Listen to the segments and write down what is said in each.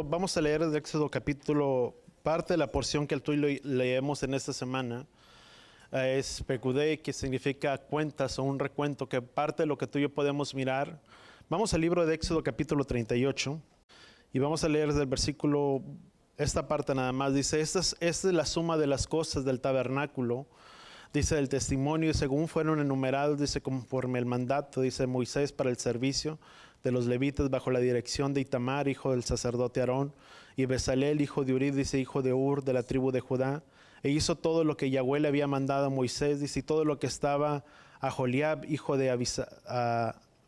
Vamos a leer de Éxodo capítulo, parte de la porción que tú y yo leemos en esta semana. Es Pekudei, que significa cuentas o un recuento, que parte de lo que tú y yo podemos mirar. Vamos al libro de Éxodo capítulo 38 y vamos a leer del versículo, esta parte nada más. Dice, esta es la suma de las cosas del tabernáculo. Dice, el testimonio, según fueron enumerados, dice, conforme el mandato, dice Moisés, para el servicio de los levitas bajo la dirección de Itamar, hijo del sacerdote Aarón, y Bezalel, hijo de Uri, dice, hijo de Ur, de la tribu de Judá. E hizo todo lo que Yahweh le había mandado a Moisés, dice, y todo lo que estaba a Joliab, hijo de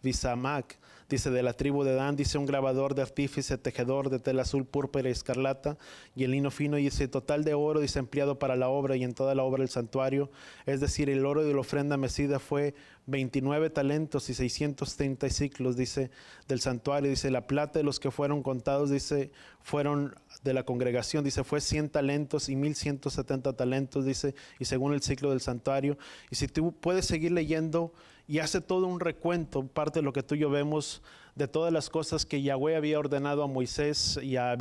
Abisamac, dice, de la tribu de Dan, dice, un grabador de artífice, tejedor de tela azul, púrpura y escarlata, y el lino fino, y dice, total de oro, dice, empleado para la obra y en toda la obra del santuario, es decir, el oro de la ofrenda mecida fue 29 talentos y 630 ciclos, dice, del santuario, dice, la plata de los que fueron contados, dice, fueron de la congregación, dice, fue 100 talentos y 1170 talentos, dice, y según el ciclo del santuario. Y si tú puedes seguir leyendo, y hace todo un recuento, parte de lo que tú y yo vemos, de todas las cosas que Yahweh había ordenado a Moisés y a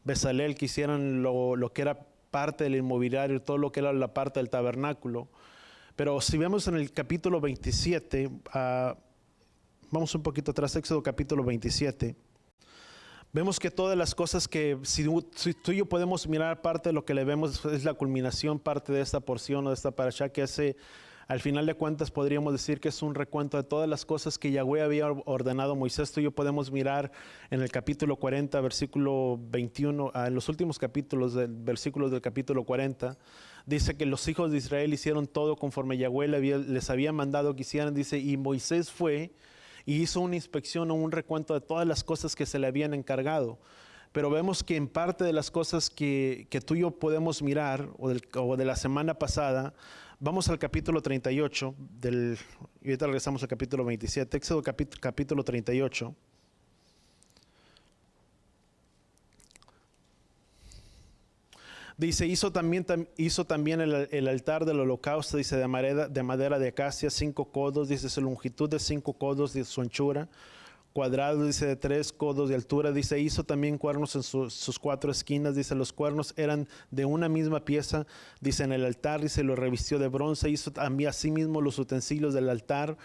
Bezalel, que hicieran lo que era parte del inmobiliario, todo lo que era la parte del tabernáculo. Pero si vemos en el capítulo 27, vamos un poquito atrás, Éxodo capítulo 27, vemos que todas las cosas que, si tú y yo podemos mirar, parte de lo que le vemos es la culminación, parte de esta porción o de esta parashá, que hace, al final de cuentas podríamos decir que es un recuento de todas las cosas que Yahweh había ordenado a Moisés. Tú y yo podemos mirar en el capítulo 40, versículo 21, en los últimos versículos del capítulo 40, dice que los hijos de Israel hicieron todo conforme Yahweh les había mandado que hicieran, dice, y Moisés fue y hizo una inspección o un recuento de todas las cosas que se le habían encargado. Pero vemos que en parte de las cosas que tú y yo podemos mirar, o de la semana pasada, vamos al capítulo 38, y ahorita regresamos al capítulo 27, Éxodo capítulo 38. Dice, hizo también el altar del holocausto, dice, de madera de acacia, 5 codos, dice, su longitud de 5 codos, de su anchura, cuadrado, dice, de 3 codos de altura, dice, hizo también cuernos en sus 4 esquinas, dice, los cuernos eran de una misma pieza, dice, en el altar, dice, lo revistió de bronce, hizo también asimismo los utensilios del altar,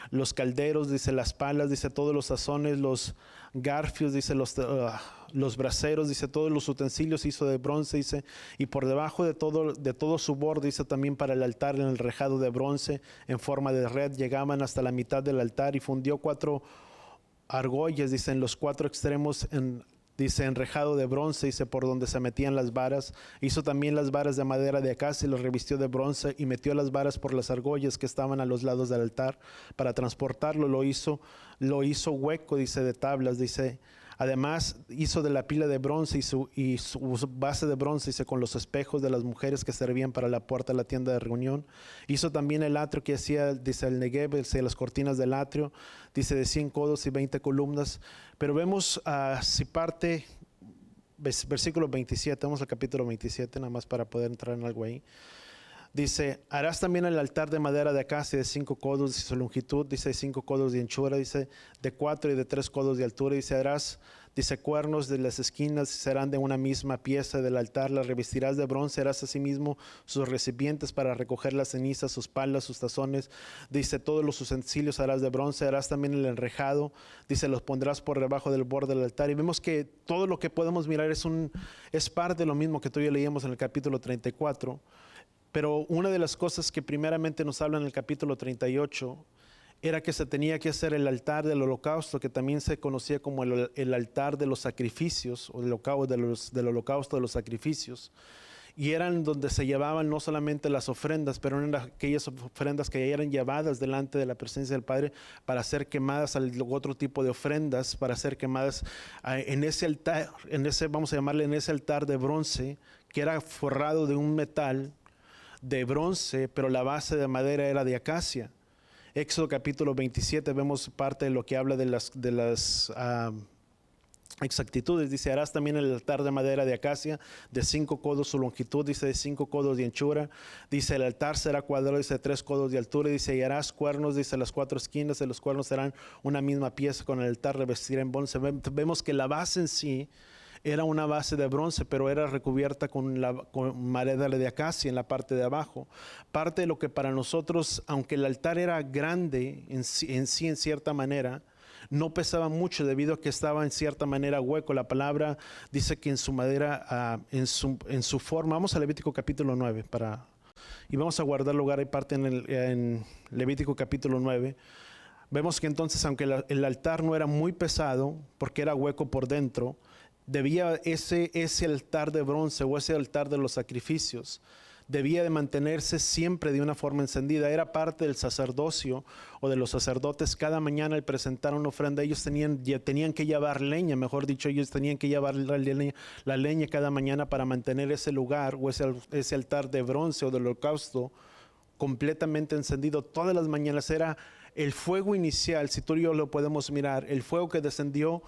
los calderos, dice, las palas, dice, todos los sazones, los garfios, dice, los braseros, dice, todos los utensilios hizo de bronce, dice, y por debajo de todo su borde, dice, también para el altar en el rejado de bronce en forma de red, llegaban hasta la mitad del altar, y fundió 4 argollas, dice, en los 4 extremos, dice, enrejado de bronce, dice, por donde se metían las varas. Hizo también las varas de madera de acacia y los revistió de bronce y metió las varas por las argollas que estaban a los lados del altar. Para transportarlo lo hizo hueco, dice, de tablas, dice. Además hizo de la pila de bronce y su base de bronce, dice, con los espejos de las mujeres que servían para la puerta de la tienda de reunión. Hizo también el atrio que hacía, dice, el negueb, dice, las cortinas del atrio, dice, de 100 codos y 20 columnas. Pero vemos, si parte, versículo 27, vamos al capítulo 27, nada más para poder entrar en algo ahí. Dice, harás también el altar de madera de acacia de 5 codos, dice, su longitud, dice, 5 codos de anchura, dice, de 4 y de 3 codos de altura, dice, harás, dice, cuernos de las esquinas serán de una misma pieza del altar, las revestirás de bronce, harás asimismo sus recipientes para recoger las cenizas, sus palas, sus tazones, dice, todos los utensilios harás de bronce, harás también el enrejado, dice, los pondrás por debajo del borde del altar. Y vemos que todo lo que podemos mirar es parte de lo mismo que tú y yo leíamos en el capítulo 34. Pero una de las cosas que primeramente nos habla en el capítulo 38 era que se tenía que hacer el altar del holocausto, que también se conocía como el altar de los sacrificios, o del holocausto de los sacrificios. Y eran donde se llevaban no solamente las ofrendas, pero eran aquellas ofrendas que eran llevadas delante de la presencia del Padre para ser quemadas al otro tipo de ofrendas, para ser quemadas en ese altar, vamos a llamarle en ese altar de bronce, que era forrado de un metal de bronce, pero la base de madera era de acacia. Éxodo capítulo 27 vemos parte de lo que habla de las exactitudes. Dice, harás también el altar de madera de acacia, de 5 codos su longitud, dice, de 5 codos de anchura. Dice, el altar será cuadrado, dice, de 3 codos de altura. Dice, y harás cuernos, dice, las 4 esquinas de los cuernos serán una misma pieza, con el altar revestirá en bronce. Vemos que la base en sí era una base de bronce, pero era recubierta con madera de acacia en la parte de abajo. Parte de lo que para nosotros, aunque el altar era grande en sí en cierta manera, no pesaba mucho debido a que estaba en cierta manera hueco. La palabra dice que en su madera, en su forma, vamos a Levítico capítulo 9 y vamos a guardar lugar, hay parte en Levítico capítulo 9. Vemos que entonces, aunque el altar no era muy pesado, porque era hueco por dentro, debía ese altar de bronce o ese altar de los sacrificios, debía de mantenerse siempre de una forma encendida. Era parte del sacerdocio o de los sacerdotes. Cada mañana al presentar una ofrenda, ellos tenían que llevar leña, mejor dicho, ellos tenían que llevar la leña cada mañana para mantener ese lugar o ese altar de bronce o del holocausto completamente encendido todas las mañanas. Era el fuego inicial. Si tú y yo lo podemos mirar, el fuego que descendió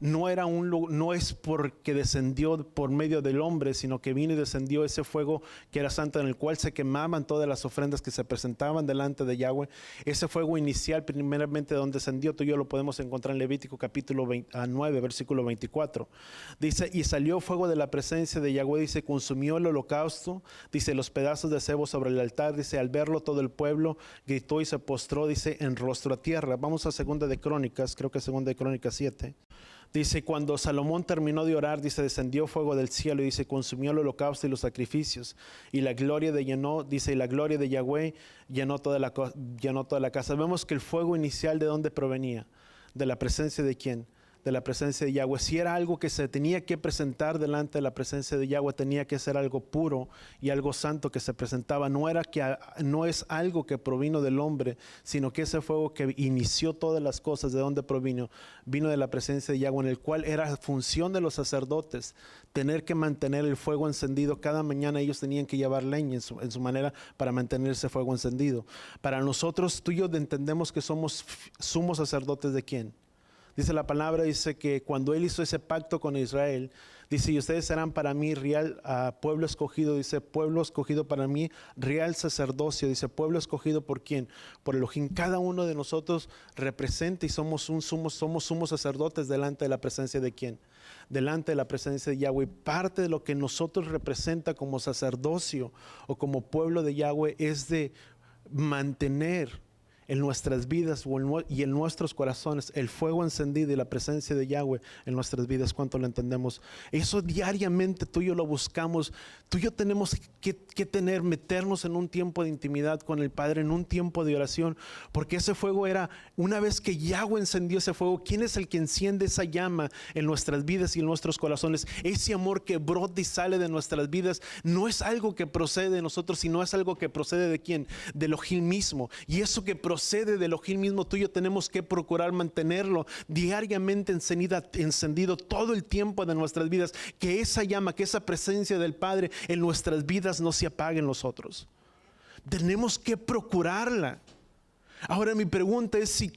no es porque descendió por medio del hombre, sino que vino y descendió ese fuego que era santo, en el cual se quemaban todas las ofrendas que se presentaban delante de Yahweh. Ese fuego inicial, primeramente donde descendió, tú y yo lo podemos encontrar en Levítico capítulo 9, versículo 24. Dice, y salió fuego de la presencia de Yahweh, dice, consumió el holocausto, dice, los pedazos de cebo sobre el altar. Dice, al verlo todo el pueblo gritó y se postró, dice, en rostro a tierra. Vamos a Segunda de Crónicas, creo que Segunda de Crónicas 7. Dice, cuando Salomón terminó de orar, dice, descendió fuego del cielo y dice, consumió el holocausto y los sacrificios. Y la gloria y la gloria de Yahweh llenó toda la casa. Vemos que el fuego inicial, ¿de dónde provenía? ¿De la presencia de quién? De la presencia de Yahweh. Si era algo que se tenía que presentar delante de la presencia de Yahweh, tenía que ser algo puro y algo santo que se presentaba. No es algo que provino del hombre, sino que ese fuego que inició todas las cosas, ¿de dónde provino? Vino de la presencia de Yahweh, en el cual era función de los sacerdotes tener que mantener el fuego encendido. Cada mañana ellos tenían que llevar leña en su manera para mantener ese fuego encendido. Para nosotros, tú y yo entendemos que somos sumos sacerdotes ¿de quién? Dice la palabra, dice que cuando él hizo ese pacto con Israel, dice, y ustedes serán para mí real pueblo escogido. Dice, pueblo escogido para mí, real sacerdocio. Dice, pueblo escogido ¿por quién? Por Elohim. Cada uno de nosotros representa y somos sumos sacerdotes delante de la presencia de quién? Delante de la presencia de Yahweh. Parte de lo que nosotros representa como sacerdocio o como pueblo de Yahweh es de mantener en nuestras vidas y en nuestros corazones el fuego encendido y la presencia de Yahweh en nuestras vidas. ¿Cuánto lo entendemos? Eso diariamente tú y yo lo buscamos. Tú y yo tenemos que meternos en un tiempo de intimidad con el Padre, en un tiempo de oración, porque ese fuego era, una vez que Yahweh encendió ese fuego, ¿quién es el que enciende esa llama en nuestras vidas y en nuestros corazones? Ese amor que brota y sale de nuestras vidas no es algo que procede de nosotros, sino es algo que procede ¿de quién? De Elohim mismo. Y eso que procede de Elohim mismo, tú y yo tenemos que procurar mantenerlo diariamente encendido todo el tiempo de nuestras vidas, que esa llama, que esa presencia del Padre en nuestras vidas no se apague en nosotros. Tenemos que procurarla. Ahora mi pregunta es si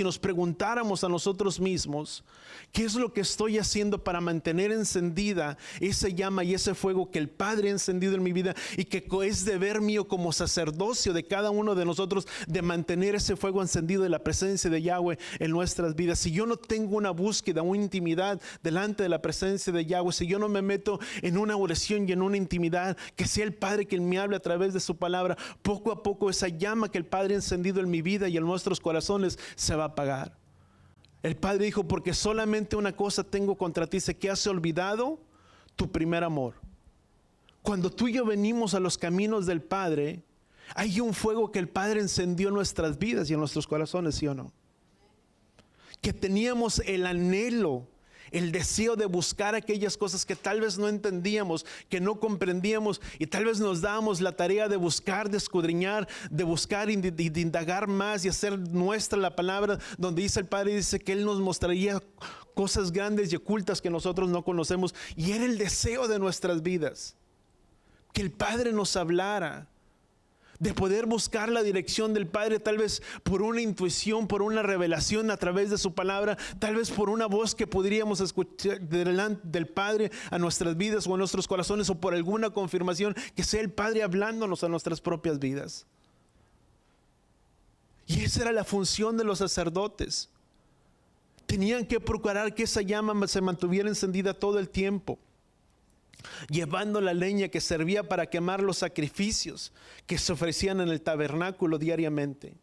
nos preguntáramos a nosotros mismos, ¿qué es lo que estoy haciendo para mantener encendida esa llama y ese fuego que el Padre ha encendido en mi vida, y que es deber mío como sacerdocio de cada uno de nosotros de mantener ese fuego encendido de la presencia de Yahweh en nuestras vidas? Si yo no tengo una búsqueda, una intimidad delante de la presencia de Yahweh, si yo no me meto en una oración y en una intimidad, que sea el Padre quien me hable a través de su palabra, poco a poco esa llama que el Padre ha encendido en mi vida y en nuestros corazones se va a apagar. El Padre dijo, porque solamente una cosa tengo contra ti, sé que has olvidado tu primer amor. Cuando tú y yo venimos a los caminos del Padre, hay un fuego que el Padre encendió en nuestras vidas y en nuestros corazones, ¿sí o no? Que teníamos el anhelo, el deseo de buscar aquellas cosas que tal vez no entendíamos, que no comprendíamos, y tal vez nos dábamos la tarea de buscar, de escudriñar, de buscar y de indagar más y hacer nuestra la palabra, donde dice el Padre, dice que Él nos mostraría cosas grandes y ocultas que nosotros no conocemos, y era el deseo de nuestras vidas, que el Padre nos hablara. de poder buscar la dirección del Padre, tal vez por una intuición, por una revelación a través de su palabra, tal vez por una voz que podríamos escuchar delante del Padre a nuestras vidas o a nuestros corazones, o por alguna confirmación que sea el Padre hablándonos a nuestras propias vidas. Y esa era la función de los sacerdotes. Tenían que procurar que esa llama se mantuviera encendida todo el tiempo, llevando la leña que servía para quemar los sacrificios que se ofrecían en el tabernáculo diariamente.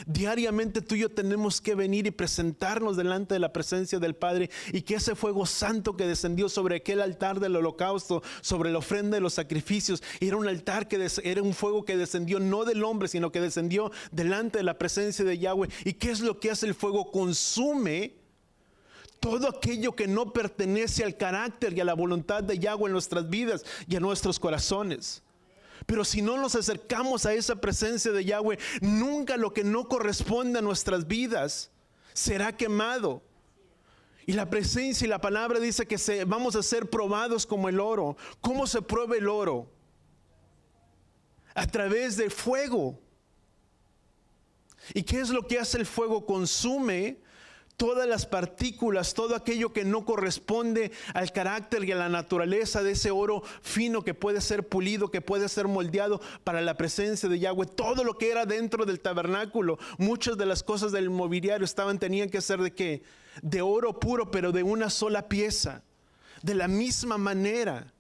Diariamente tú y yo tenemos que venir y presentarnos delante de la presencia del Padre, y que ese fuego santo que descendió sobre aquel altar del holocausto, sobre la ofrenda de los sacrificios, era un altar era un fuego que descendió no del hombre, sino que descendió delante de la presencia de Yahweh. ¿Y qué es lo que hace el fuego? Consume todo aquello que no pertenece al carácter y a la voluntad de Yahweh en nuestras vidas y en nuestros corazones. Pero si no nos acercamos a esa presencia de Yahweh, nunca lo que no corresponde a nuestras vidas será quemado. Y la presencia y la palabra dice que vamos a ser probados como el oro. ¿Cómo se prueba el oro? A través del fuego. ¿Y qué es lo que hace el fuego? Consume todas las partículas, todo aquello que no corresponde al carácter y a la naturaleza de ese oro fino, que puede ser pulido, que puede ser moldeado para la presencia de Yahweh. Todo lo que era dentro del tabernáculo, muchas de las cosas del mobiliario tenían que ser ¿de qué? De oro puro, pero de una sola pieza. De la misma manera,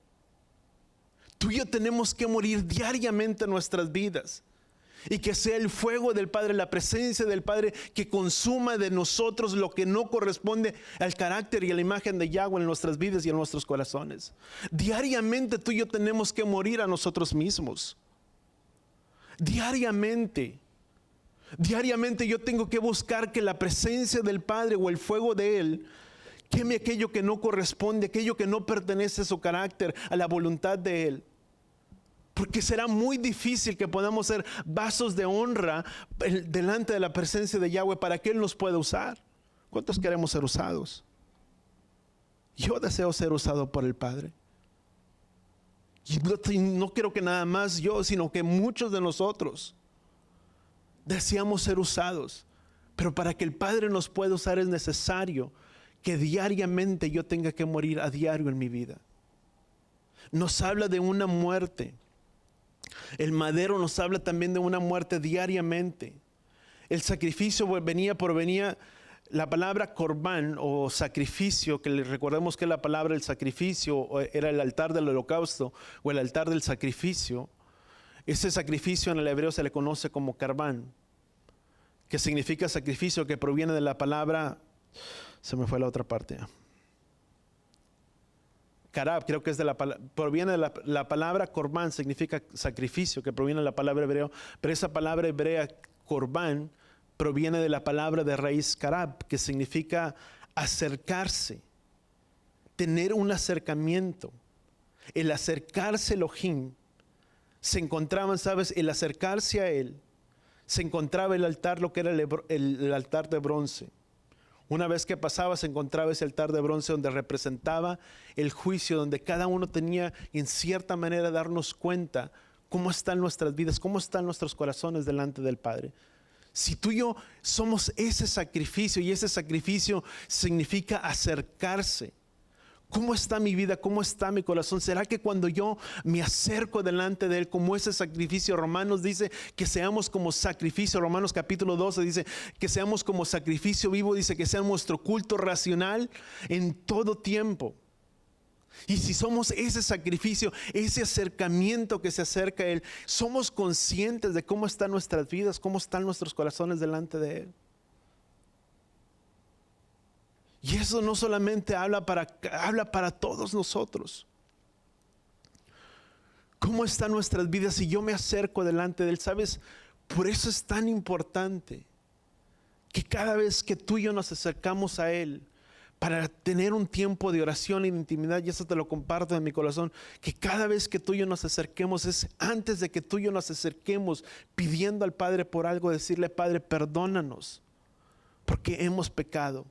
tú y yo tenemos que morir diariamente en nuestras vidas. Y que sea el fuego del Padre, la presencia del Padre, que consuma de nosotros lo que no corresponde al carácter y a la imagen de Yahweh en nuestras vidas y en nuestros corazones. Diariamente tú y yo tenemos que morir a nosotros mismos. Diariamente yo tengo que buscar que la presencia del Padre o el fuego de Él queme aquello que no corresponde, aquello que no pertenece a su carácter, a la voluntad de Él. Porque será muy difícil que podamos ser vasos de honra delante de la presencia de Yahweh para que Él nos pueda usar. ¿Cuántos queremos ser usados? Yo deseo ser usado por el Padre. Y no quiero que nada más yo, sino que muchos de nosotros deseamos ser usados. Pero para que el Padre nos pueda usar es necesario que diariamente yo tenga que morir a diario en mi vida. Nos habla de una muerte. El madero nos habla también de una muerte diariamente. El sacrificio provenía la palabra corbán o sacrificio, que recordemos que la palabra del sacrificio era el altar del holocausto o el altar del sacrificio. Ese sacrificio en el hebreo se le conoce como carbán, que significa sacrificio, que proviene de la palabra, se me fue la otra parte. Karab, creo que es proviene de la palabra corbán, significa sacrificio, que proviene de la palabra hebreo, pero esa palabra hebrea corbán proviene de la palabra de raíz karab, que significa acercarse, tener un acercamiento. El acercarse a Elohim, se encontraban, ¿sabes? El acercarse a Él, se encontraba el altar, lo que era el altar de bronce. Una vez que pasaba, se encontraba ese altar de bronce donde representaba el juicio, donde cada uno tenía en cierta manera darnos cuenta cómo están nuestras vidas, cómo están nuestros corazones delante del Padre. Si tú y yo somos ese sacrificio, y ese sacrificio significa acercarse. ¿Cómo está mi vida? ¿Cómo está mi corazón? ¿Será que cuando yo me acerco delante de Él como ese sacrificio? Romanos dice que seamos como sacrificio. Romanos capítulo 12 dice que seamos como sacrificio vivo. Dice que sea nuestro culto racional en todo tiempo. Y si somos ese sacrificio, ese acercamiento que se acerca a Él, somos conscientes de cómo están nuestras vidas, cómo están nuestros corazones delante de Él. Y eso no solamente habla para todos nosotros. ¿Cómo están nuestras vidas si yo me acerco delante de Él? ¿Sabes? Por eso es tan importante que cada vez que tú y yo nos acercamos a Él, para tener un tiempo de oración y de intimidad, y eso te lo comparto en mi corazón, que cada vez que tú y yo nos acerquemos, es antes de que tú y yo nos acerquemos pidiendo al Padre por algo, decirle: Padre, perdónanos porque hemos pecado.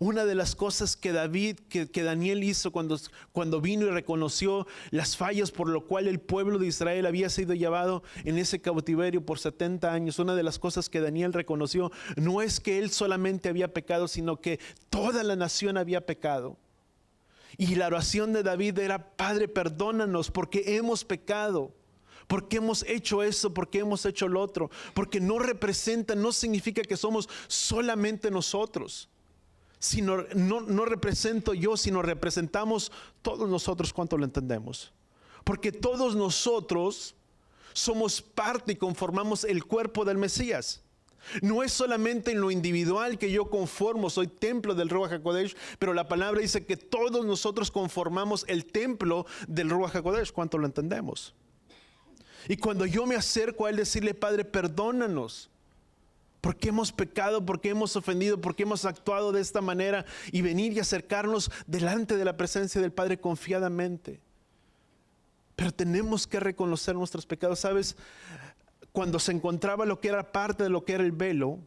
Una de las cosas que Daniel hizo cuando vino y reconoció las fallas por lo cual el pueblo de Israel había sido llevado en ese cautiverio por 70 años. Una de las cosas que Daniel reconoció no es que él solamente había pecado, sino que toda la nación había pecado. Y la oración de David era: Padre, perdónanos porque hemos pecado. Porque hemos hecho eso, porque hemos hecho lo otro. Porque no significa que somos solamente nosotros. No represento yo, sino representamos todos nosotros. ¿Cuánto lo entendemos? Porque todos nosotros somos parte y conformamos el cuerpo del Mesías. No es solamente en lo individual que yo conformo, soy templo del Ruach HaKodesh, pero la palabra dice que todos nosotros conformamos el templo del Ruach HaKodesh. ¿Cuánto lo entendemos? Y cuando yo me acerco a Él, decirle: Padre, perdónanos. Porque hemos pecado, porque hemos ofendido, porque hemos actuado de esta manera, y venir y acercarnos delante de la presencia del Padre confiadamente. Pero tenemos que reconocer nuestros pecados. ¿Sabes? Cuando se encontraba lo que era parte de lo que era el velo,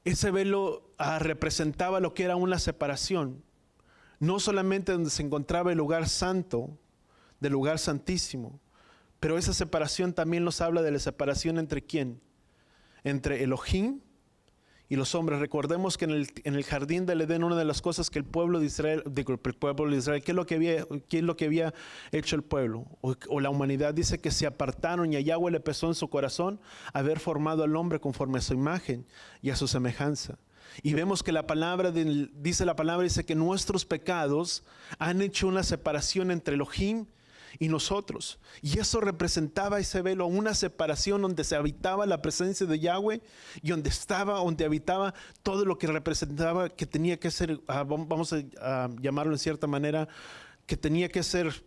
ese velo representaba lo que era una separación. No solamente donde se encontraba el lugar santo, del lugar santísimo, pero esa separación también nos habla de la separación entre ¿quién? Entre Elohim y los hombres. Recordemos que en el jardín del Edén, una de las cosas que el pueblo de Israel, ¿qué es lo que había hecho el pueblo? O la humanidad dice que se apartaron, y a Yahweh le pesó en su corazón haber formado al hombre conforme a su imagen y a su semejanza. Y vemos que dice que nuestros pecados han hecho una separación entre Elohim y nosotros. Y eso representaba, ese velo, una separación donde se habitaba la presencia de Yahweh, y donde habitaba todo lo que representaba, que tenía que ser, vamos a llamarlo en cierta manera, que tenía que ser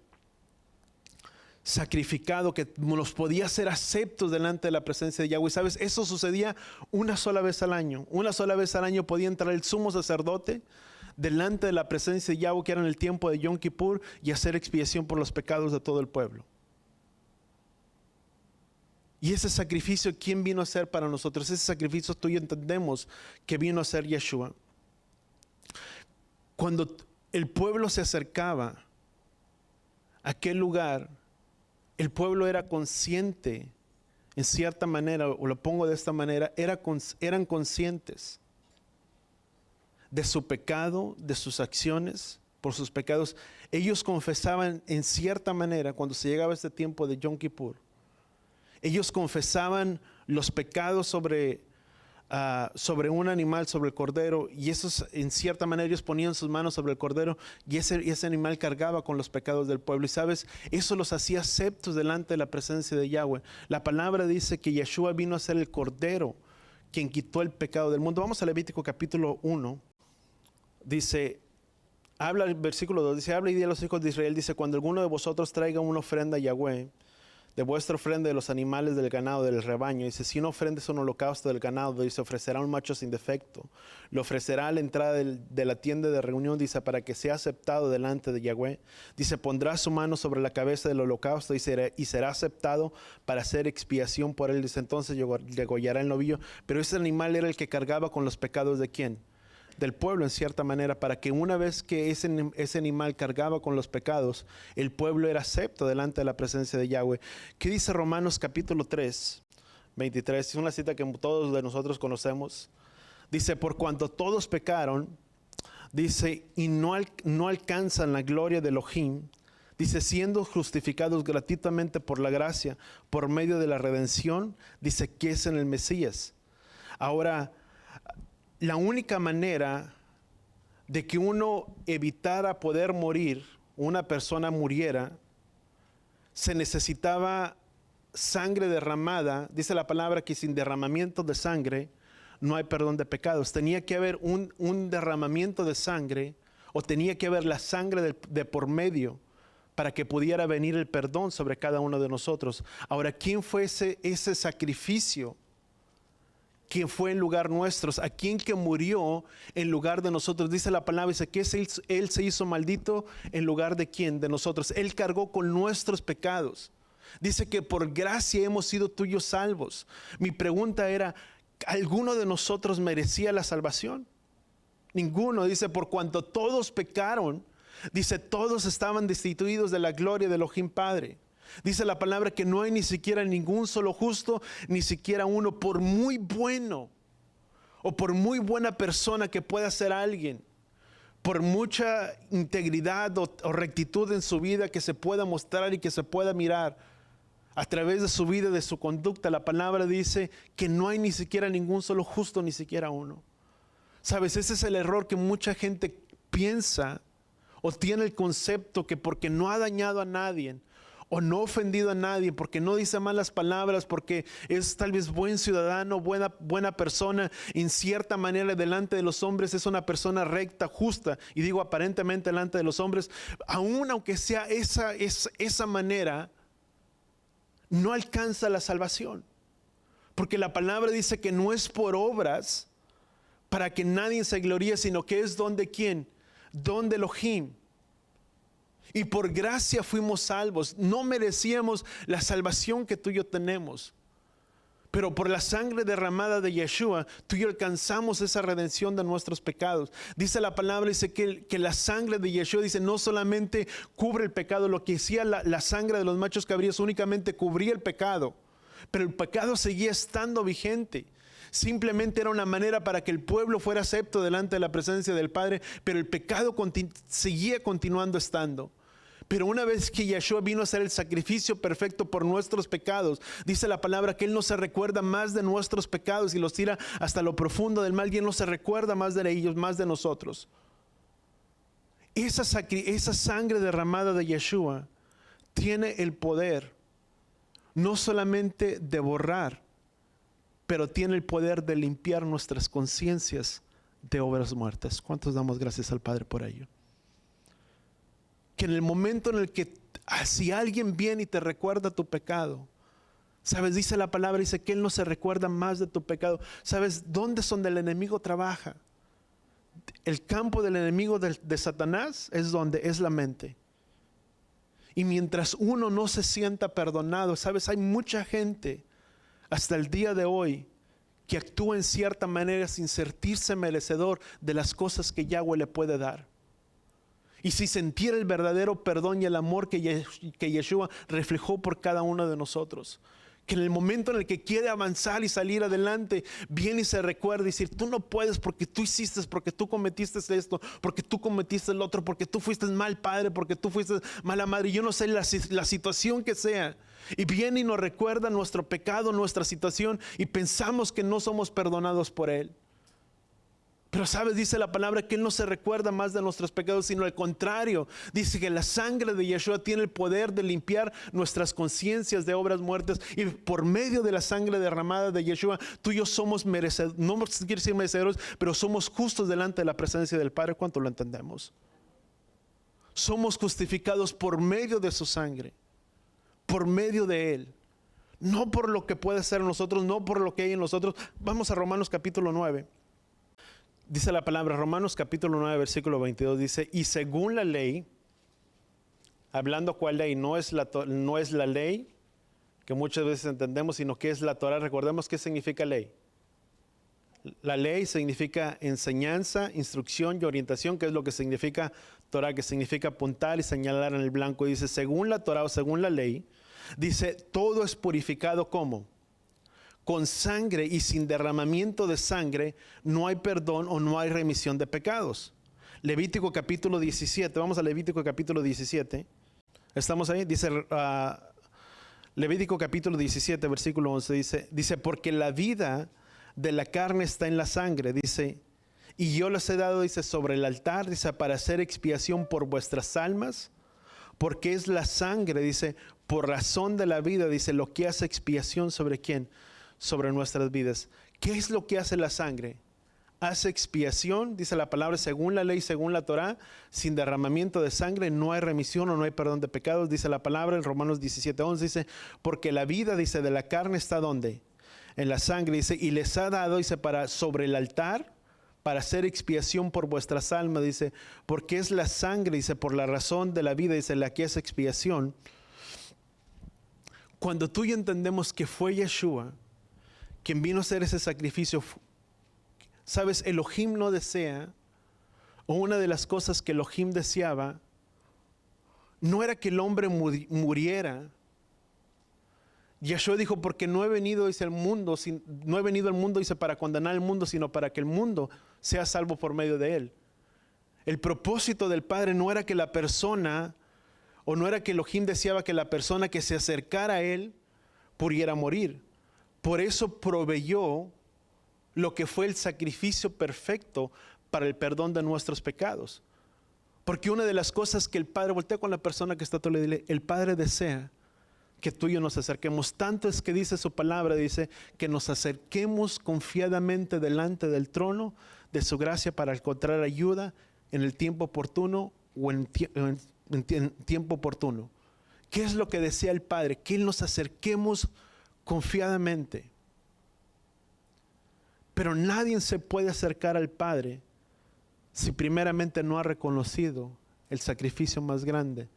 sacrificado, que nos podía ser aceptos delante de la presencia de Yahweh. ¿Sabes? Eso sucedía una sola vez al año. Una sola vez al año podía entrar el sumo sacerdote delante de la presencia de Yahweh, que era en el tiempo de Yom Kippur, y hacer expiación por los pecados de todo el pueblo. Y ese sacrificio, ¿quién vino a hacer para nosotros? Ese sacrificio tú y yo entendemos que vino a hacer Yeshua. Cuando el pueblo se acercaba a aquel lugar, el pueblo era consciente, en cierta manera, o lo pongo de esta manera, eran conscientes de su pecado, de sus acciones, por sus pecados. Ellos confesaban en cierta manera, cuando se llegaba este tiempo de Yom Kippur, ellos confesaban los pecados sobre un animal, sobre el cordero, y esos, en cierta manera, ellos ponían sus manos sobre el cordero, y ese animal cargaba con los pecados del pueblo. Y sabes, eso los hacía aceptos delante de la presencia de Yahweh. La palabra dice que Yeshua vino a ser el cordero, quien quitó el pecado del mundo. Vamos a Levítico capítulo 1. Dice, el versículo 2, dice: habla y di a los hijos de Israel, dice: cuando alguno de vosotros traiga una ofrenda a Yahweh, de vuestra ofrenda de los animales del ganado del rebaño, dice, si una ofrenda es un holocausto del ganado, dice, ofrecerá un macho sin defecto, lo ofrecerá a la entrada de la tienda de reunión, dice, para que sea aceptado delante de Yahweh, dice, pondrá su mano sobre la cabeza del holocausto, dice, y será aceptado para hacer expiación por él, dice, entonces degollará el novillo. Pero ese animal era el que cargaba con los pecados ¿de quién? Del pueblo, en cierta manera, para que una vez que ese animal cargaba con los pecados, el pueblo era acepto delante de la presencia de Yahweh. ¿Qué dice Romanos capítulo 3, 23? Es una cita que todos de nosotros conocemos. Dice, por cuanto todos pecaron, dice, y no alcanzan la gloria de Elohim, dice, siendo justificados gratuitamente por la gracia, por medio de la redención, dice, que es en el Mesías. Ahora, la única manera de que uno evitara poder morir, una persona muriera, se necesitaba sangre derramada. Dice la palabra que sin derramamiento de sangre no hay perdón de pecados. Tenía que haber un derramamiento de sangre, o tenía que haber la sangre de por medio, para que pudiera venir el perdón sobre cada uno de nosotros. Ahora, ¿quién fue ese sacrificio? ¿Quién fue en lugar nuestros? ¿A quién que murió en lugar de nosotros? Dice la palabra, dice que Él se hizo maldito en lugar de quién, de nosotros. Él cargó con nuestros pecados. Dice que por gracia hemos sido tuyos salvos. Mi pregunta era, ¿alguno de nosotros merecía la salvación? Ninguno. Dice, por cuanto todos pecaron, dice, todos estaban destituidos de la gloria de Elohim Padre. Dice la palabra que no hay ni siquiera ningún solo justo, ni siquiera uno, por muy bueno o por muy buena persona que pueda ser alguien, por mucha integridad o rectitud en su vida que se pueda mostrar y que se pueda mirar a través de su vida, de su conducta. La palabra dice que no hay ni siquiera ningún solo justo, ni siquiera uno. Sabes, ese es el error que mucha gente piensa o tiene el concepto que porque no ha dañado a nadie o no ha ofendido a nadie, porque no dice malas palabras, porque es tal vez buen ciudadano, buena persona, en cierta manera delante de los hombres es una persona recta, justa, y digo aparentemente delante de los hombres, aún aunque sea esa manera, no alcanza la salvación. Porque la palabra dice que no es por obras para que nadie se gloríe, sino que es don de ¿quién? Don de Elohim. Y por gracia fuimos salvos. No merecíamos la salvación que tú y yo tenemos. Pero por la sangre derramada de Yeshua, tú y yo alcanzamos esa redención de nuestros pecados. Dice la palabra, dice que la sangre de Yeshua, dice, no solamente cubre el pecado. Lo que hacía la sangre de los machos cabríos únicamente cubría el pecado. Pero el pecado seguía estando vigente. Simplemente era una manera para que el pueblo fuera acepto delante de la presencia del Padre, pero el pecado seguía continuando estando. Pero una vez que Yeshua vino a hacer el sacrificio perfecto por nuestros pecados, dice la palabra que Él no se recuerda más de nuestros pecados y los tira hasta lo profundo del mal, y Él no se recuerda más de ellos, más de nosotros. Esa sangre derramada de Yeshua tiene el poder no solamente de borrar, pero tiene el poder de limpiar nuestras conciencias de obras muertas. ¿Cuántos damos gracias al Padre por ello? Que en el momento en el que si alguien viene y te recuerda tu pecado, sabes, dice la palabra, dice que Él no se recuerda más de tu pecado. Sabes, ¿dónde es donde el enemigo trabaja? El campo del enemigo de Satanás es donde es la mente. Y mientras uno no se sienta perdonado, sabes, hay mucha gente hasta el día de hoy que actúa en cierta manera sin sentirse merecedor de las cosas que Yahweh le puede dar. Y si sintiera el verdadero perdón y el amor que Yeshua reflejó por cada uno de nosotros, que en el momento en el que quiere avanzar y salir adelante, viene y se recuerda y decir, tú no puedes porque tú hiciste, porque tú cometiste esto, porque tú cometiste el otro, porque tú fuiste mal padre, porque tú fuiste mala madre, y yo no sé la situación que sea. Y viene y nos recuerda nuestro pecado, nuestra situación, y pensamos que no somos perdonados por Él. Pero sabes, dice la palabra que Él no se recuerda más de nuestros pecados, sino al contrario. Dice que la sangre de Yeshua tiene el poder de limpiar nuestras conciencias de obras muertas. Y por medio de la sangre derramada de Yeshua, tú y yo somos merecedores, no quiero decir merecedores, pero somos justos delante de la presencia del Padre. ¿Cuánto lo entendemos? Somos justificados por medio de su sangre, por medio de Él. No por lo que puede ser en nosotros, no por lo que hay en nosotros. Vamos a Romanos capítulo 9. Dice la palabra, Romanos capítulo 9, versículo 22, dice, y según la ley, hablando cuál ley, no es la ley que muchas veces entendemos, sino que es la Torah. Recordemos qué significa ley. La ley significa enseñanza, instrucción y orientación, que es lo que significa Torah, que significa apuntar y señalar en el blanco. Dice, según la Torah o según la ley, dice, todo es purificado ¿cómo? Con sangre, y sin derramamiento de sangre no hay perdón o no hay remisión de pecados. Levítico capítulo 17, vamos a Levítico capítulo 17. ¿Estamos ahí? Dice Levítico capítulo 17, versículo 11, dice, porque la vida de la carne está en la sangre, dice, y yo les he dado, dice, sobre el altar, dice, para hacer expiación por vuestras almas, porque es la sangre, dice, por razón de la vida, dice, lo que hace expiación sobre quién, sobre nuestras vidas. ¿Qué es lo que hace la sangre? Hace expiación, dice la palabra, según la ley, según la Torah, sin derramamiento de sangre no hay remisión o no hay perdón de pecados, dice la palabra en Romanos 17:11, dice, porque la vida, dice, de la carne está ¿dónde? En la sangre, dice, y les ha dado, dice, para sobre el altar, para hacer expiación por vuestras almas, dice, porque es la sangre, dice, por la razón de la vida, dice, la que hace expiación. Cuando tú y yo entendemos que fue Yeshua quien vino a hacer ese sacrificio, sabes, Elohim no desea o una de las cosas que Elohim deseaba, no era que el hombre muriera. Yeshua dijo, porque no he venido, dice, al mundo, no he venido al mundo, dice, para condenar al mundo, sino para que el mundo sea salvo por medio de él. El propósito del Padre no era que la persona, o no era que Elohim deseaba que la persona que se acercara a él pudiera morir. Por eso proveyó lo que fue el sacrificio perfecto para el perdón de nuestros pecados. Porque una de las cosas que el Padre, voltea con la persona que está a tu lado y dile, el Padre desea que tú y yo nos acerquemos. Tanto es que dice su palabra, dice que nos acerquemos confiadamente delante del trono de su gracia para encontrar ayuda en el tiempo oportuno o en tiempo oportuno. ¿Qué es lo que desea el Padre? Que nos acerquemos confiadamente. Pero nadie se puede acercar al Padre si primeramente no ha reconocido el sacrificio más grande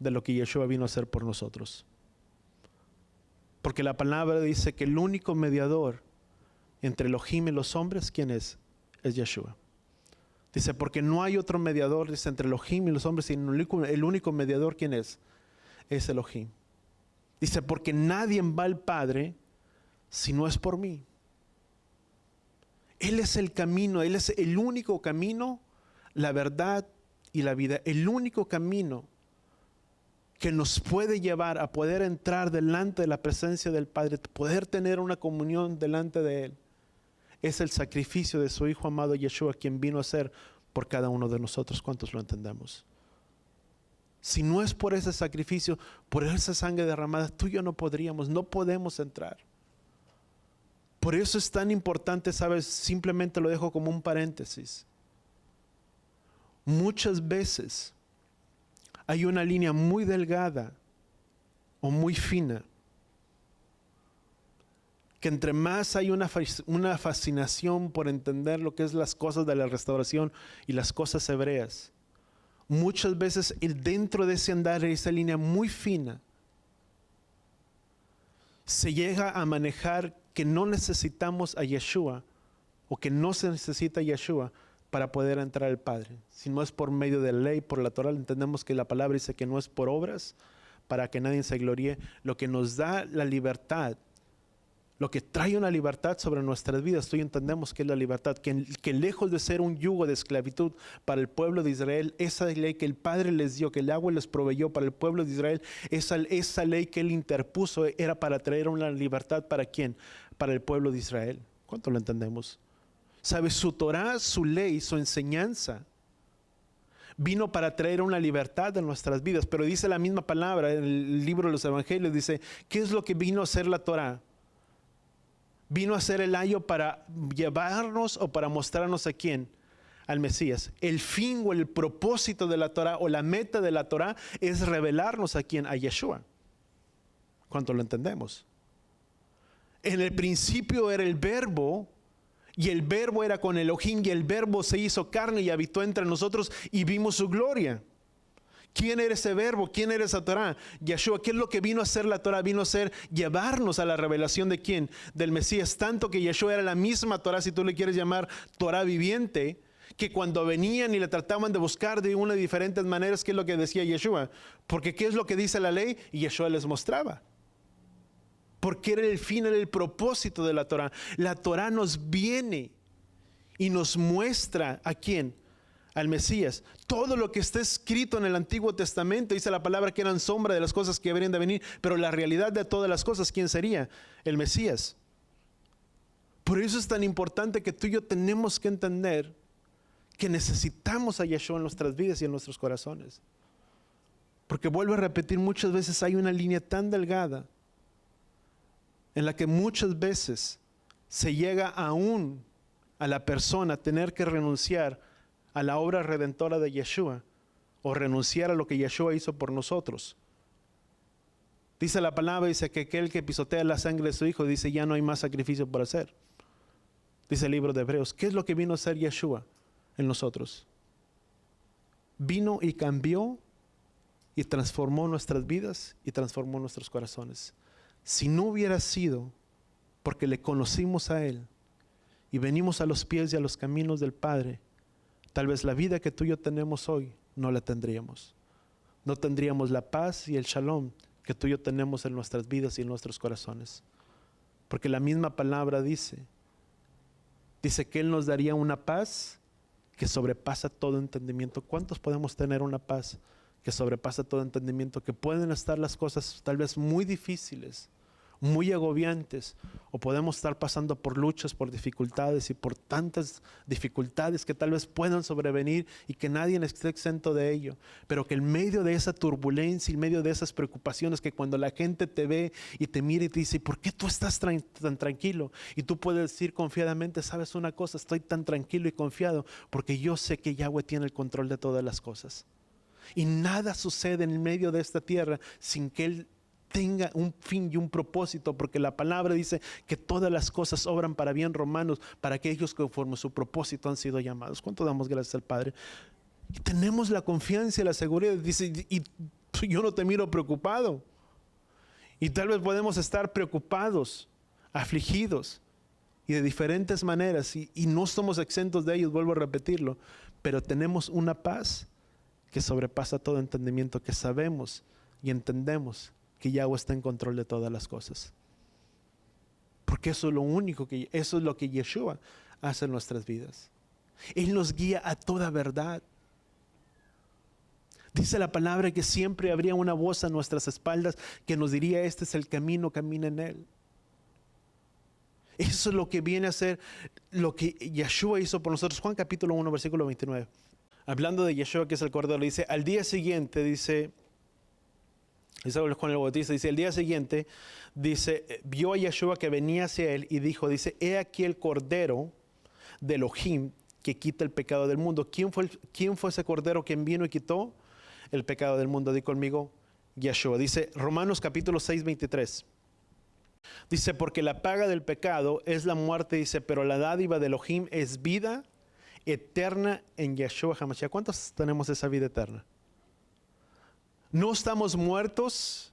de lo que Yeshua vino a hacer por nosotros. Porque la palabra dice que el único mediador entre Elohim y los hombres, ¿quién es? Es Yeshua. Dice, porque no hay otro mediador, dice, entre Elohim y los hombres, sino el único mediador, ¿quién es? Es Elohim. Dice, porque nadie va al Padre si no es por mí. Él es el camino, Él es el único camino, la verdad y la vida. El único camino que nos puede llevar a poder entrar delante de la presencia del Padre, poder tener una comunión delante de Él, es el sacrificio de su Hijo amado Yeshua, quien vino a hacer por cada uno de nosotros. ¿Cuántos lo entendemos? Si no es por ese sacrificio, por esa sangre derramada, tú y yo no podemos entrar. Por eso es tan importante, ¿sabes? Simplemente lo dejo como un paréntesis. Muchas veces hay una línea muy delgada o muy fina, que entre más hay una fascinación por entender lo que es las cosas de la restauración y las cosas hebreas, muchas veces dentro de ese andar, esa línea muy fina, se llega a manejar que no necesitamos a Yeshua, o que no se necesita a Yeshua para poder entrar al Padre. Si no es por medio de la ley, por la Torah, entendemos que la palabra dice que no es por obras, para que nadie se gloríe. Lo que nos da la libertad, lo que trae una libertad sobre nuestras vidas, tú y yo entendemos que es la libertad, que lejos de ser un yugo de esclavitud para el pueblo de Israel, esa ley que el Padre les dio, que el agua les proveyó para el pueblo de Israel, esa ley que Él interpuso era para traer una libertad. ¿Para quién? Para el pueblo de Israel. ¿Cuánto lo entendemos? ¿Sabes? Su Torah, su ley, su enseñanza vino para traer una libertad en nuestras vidas. Pero dice la misma palabra en el libro de los Evangelios, dice, ¿qué es lo que vino a hacer la Torah? Vino a ser el ayo para llevarnos o para mostrarnos a quién, al Mesías. El fin o el propósito de la Torah o la meta de la Torah es revelarnos a quién, a Yeshua. ¿Cuánto lo entendemos? En el principio era el Verbo, y el Verbo era con Elohim, y el Verbo se hizo carne y habitó entre nosotros y vimos su gloria. ¿Quién era ese Verbo? ¿Quién era esa Torah? Yeshua. ¿Qué es lo que vino a hacer la Torah? Vino a ser llevarnos a la revelación de quién, del Mesías. Tanto que Yeshua era la misma Torah, si tú le quieres llamar Torah viviente, que cuando venían y le trataban de buscar de una de diferentes maneras, ¿qué es lo que decía Yeshua? Porque ¿qué es lo que dice la ley? Y Yeshua les mostraba. Porque era el fin, era el propósito de la Torah. La Torah nos viene y nos muestra a quién, al Mesías. Todo lo que está escrito en el Antiguo Testamento, dice la palabra que eran sombra de las cosas que deberían de venir, pero la realidad de todas las cosas, ¿quién sería? El Mesías. Por eso es tan importante que tú y yo tenemos que entender que necesitamos a Yeshua en nuestras vidas y en nuestros corazones. Porque vuelvo a repetir, muchas veces hay una línea tan delgada en la que muchas veces se llega aún a la persona a tener que renunciar a la obra redentora de Yeshua, o renunciar a lo que Yeshua hizo por nosotros. Dice la palabra, dice que aquel que pisotea la sangre de su Hijo, dice ya no hay más sacrificio por hacer. Dice el libro de Hebreos. ¿Qué es lo que vino a hacer Yeshua en nosotros? Vino y cambió y transformó nuestras vidas y transformó nuestros corazones. Si no hubiera sido porque le conocimos a Él y venimos a los pies y a los caminos del Padre, tal vez la vida que tú y yo tenemos hoy no la tendríamos. No tendríamos la paz y el shalom que tú y yo tenemos en nuestras vidas y en nuestros corazones. Porque la misma palabra dice que Él nos daría una paz que sobrepasa todo entendimiento. ¿Cuántos podemos tener una paz que sobrepasa todo entendimiento? Que pueden estar las cosas tal vez muy difíciles, muy agobiantes, o podemos estar pasando por luchas, por dificultades y por tantas dificultades que tal vez puedan sobrevenir y que nadie esté exento de ello, pero que en medio de esa turbulencia, en medio de esas preocupaciones, que cuando la gente te ve y te mira y te dice, ¿por qué tú estás tan tranquilo? Y tú puedes decir confiadamente, ¿sabes una cosa? Estoy tan tranquilo y confiado porque yo sé que Yahweh tiene el control de todas las cosas. Y nada sucede en medio de esta tierra sin que Él tenga un fin y un propósito, porque la palabra dice que todas las cosas obran para bien, Romanos, para aquellos que conforme a su propósito han sido llamados. ¿Cuánto damos gracias al Padre? Y tenemos la confianza y la seguridad. Dice, y yo no te miro preocupado. Y tal vez podemos estar preocupados, afligidos, y de diferentes maneras, y no somos exentos de ellos, vuelvo a repetirlo, pero tenemos una paz que sobrepasa todo entendimiento, que sabemos y entendemos que Yahweh está en control de todas las cosas. Porque eso es lo que Yeshua hace en nuestras vidas. Él nos guía a toda verdad. Dice la palabra que siempre habría una voz a nuestras espaldas que nos diría, este es el camino, camina en él. Eso es lo que viene a ser lo que Yeshua hizo por nosotros. Juan capítulo 1, versículo 29. Hablando de Yeshua, que es el Cordero, dice, al día siguiente, dice Juan el Bautista, dice, el día siguiente, dice, vio a Yeshua que venía hacia él y dijo, dice, he aquí el Cordero de Elohim que quita el pecado del mundo. ¿Quién fue ese Cordero quien vino y quitó el pecado del mundo? Di conmigo, Yeshua. Dice Romanos capítulo 6, 23. Dice, porque la paga del pecado es la muerte, dice, pero la dádiva de Elohim es vida eterna en Yeshua HaMashiach. ¿Cuántos tenemos esa vida eterna? No estamos muertos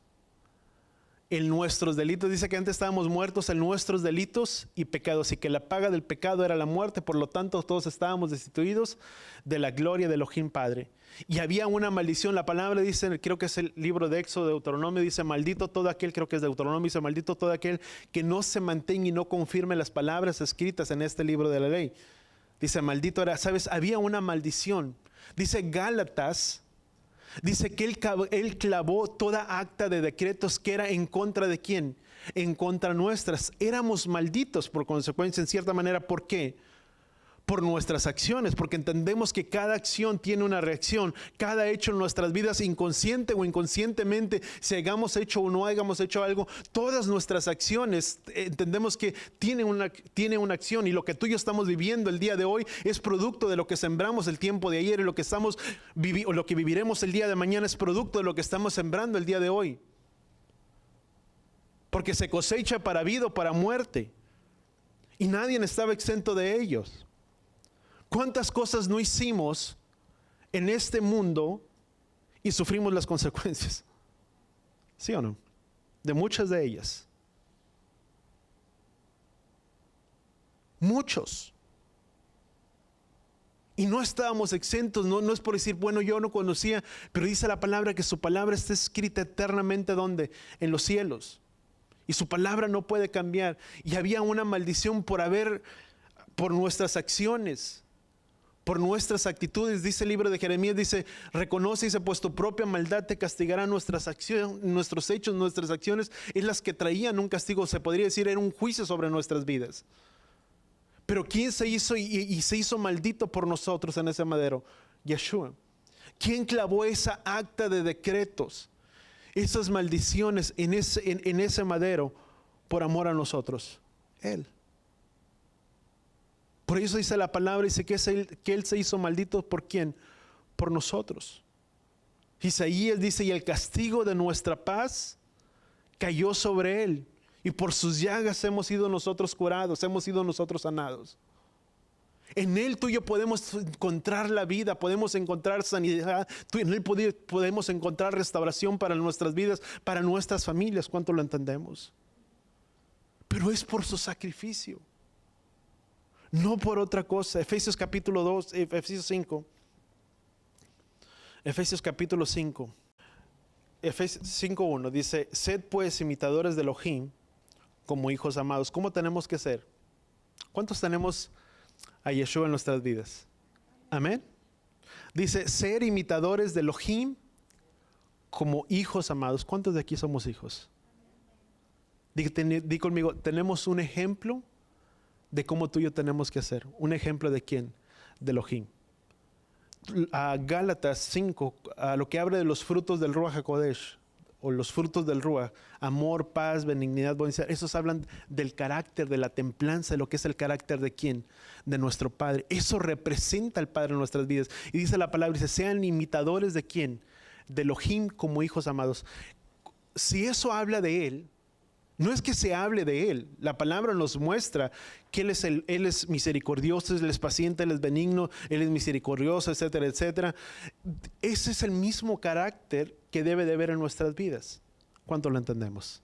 en nuestros delitos. Dice que antes estábamos muertos en nuestros delitos y pecados, y que la paga del pecado era la muerte, por lo tanto todos estábamos destituidos de la gloria de Elohim Padre. Y había una maldición. La palabra dice, creo que es el libro de Éxodo, Deuteronomio, dice, maldito todo aquel, creo que es Deuteronomio, dice, maldito todo aquel que no se mantenga y no confirme las palabras escritas en este libro de la ley. Dice, maldito era, ¿sabes? Había una maldición. Dice Gálatas, dice que él clavó toda acta de decretos que era en contra de quién, en contra nuestras. Éramos malditos por consecuencia, en cierta manera. ¿Por qué? Por nuestras acciones, porque entendemos que cada acción tiene una reacción. Cada hecho en nuestras vidas, inconsciente o inconscientemente, si hayamos hecho o no hayamos hecho algo, todas nuestras acciones entendemos que tiene una acción, y lo que tú y yo estamos viviendo el día de hoy es producto de lo que sembramos el tiempo de ayer, y lo que viviremos el día de mañana es producto de lo que estamos sembrando el día de hoy. Porque se cosecha para vida o para muerte, y nadie estaba exento de ellos. ¿Cuántas cosas no hicimos en este mundo y sufrimos las consecuencias? ¿Sí o no? De muchas de ellas. Muchos. Y no estábamos exentos, no es por decir, bueno, yo no conocía, pero dice la palabra que su palabra está escrita eternamente, ¿dónde? En los cielos. Y su palabra no puede cambiar. Y había una maldición por nuestras acciones, por nuestras actitudes. Dice el libro de Jeremías, dice, reconoce, dice, pues tu propia maldad te castigará. Nuestras acciones, nuestros hechos, nuestras acciones es las que traían un castigo, se podría decir, era un juicio sobre nuestras vidas. Pero ¿quién se hizo y se hizo maldito por nosotros en ese madero? Yeshua. ¿Quién clavó esa acta de decretos, esas maldiciones en ese madero por amor a nosotros? Él. Por eso dice la palabra, dice que Él se hizo maldito. ¿Por quién? Por nosotros. Isaías dice, y el castigo de nuestra paz cayó sobre Él, y por sus llagas hemos sido nosotros curados, hemos sido nosotros sanados. En Él tú y yo podemos encontrar la vida, podemos encontrar sanidad, en Él podemos encontrar restauración para nuestras vidas, para nuestras familias. ¿Cuánto lo entendemos? Pero es por su sacrificio. no por otra cosa. Efesios capítulo 2, Efesios 5. Efesios capítulo 5. Efesios 5:1 dice, sed pues imitadores de Elohim como hijos amados. ¿Cómo tenemos que ser? ¿Cuántos tenemos a Yeshua en nuestras vidas? Amén. Dice, ser imitadores de Elohim como hijos amados. ¿Cuántos de aquí somos hijos? Di conmigo, tenemos un ejemplo de cómo tú y yo tenemos que hacer. ¿Un ejemplo de quién? De Elohim. A Gálatas 5, a lo que habla de los frutos del Ruach HaKodesh, o los frutos del Ruach, amor, paz, benignidad, bondad, esos hablan del carácter, de la templanza, de lo que es el carácter de quién, de nuestro Padre. Eso representa al Padre en nuestras vidas. Y dice la palabra, dice, sean imitadores de quién, de Elohim como hijos amados. Si eso habla de Él, no es que se hable de Él, la palabra nos muestra que Él es misericordioso, Él es paciente, Él es benigno, Él es misericordioso, etcétera, etcétera. Ese es el mismo carácter que debe de haber en nuestras vidas. ¿Cuánto lo entendemos?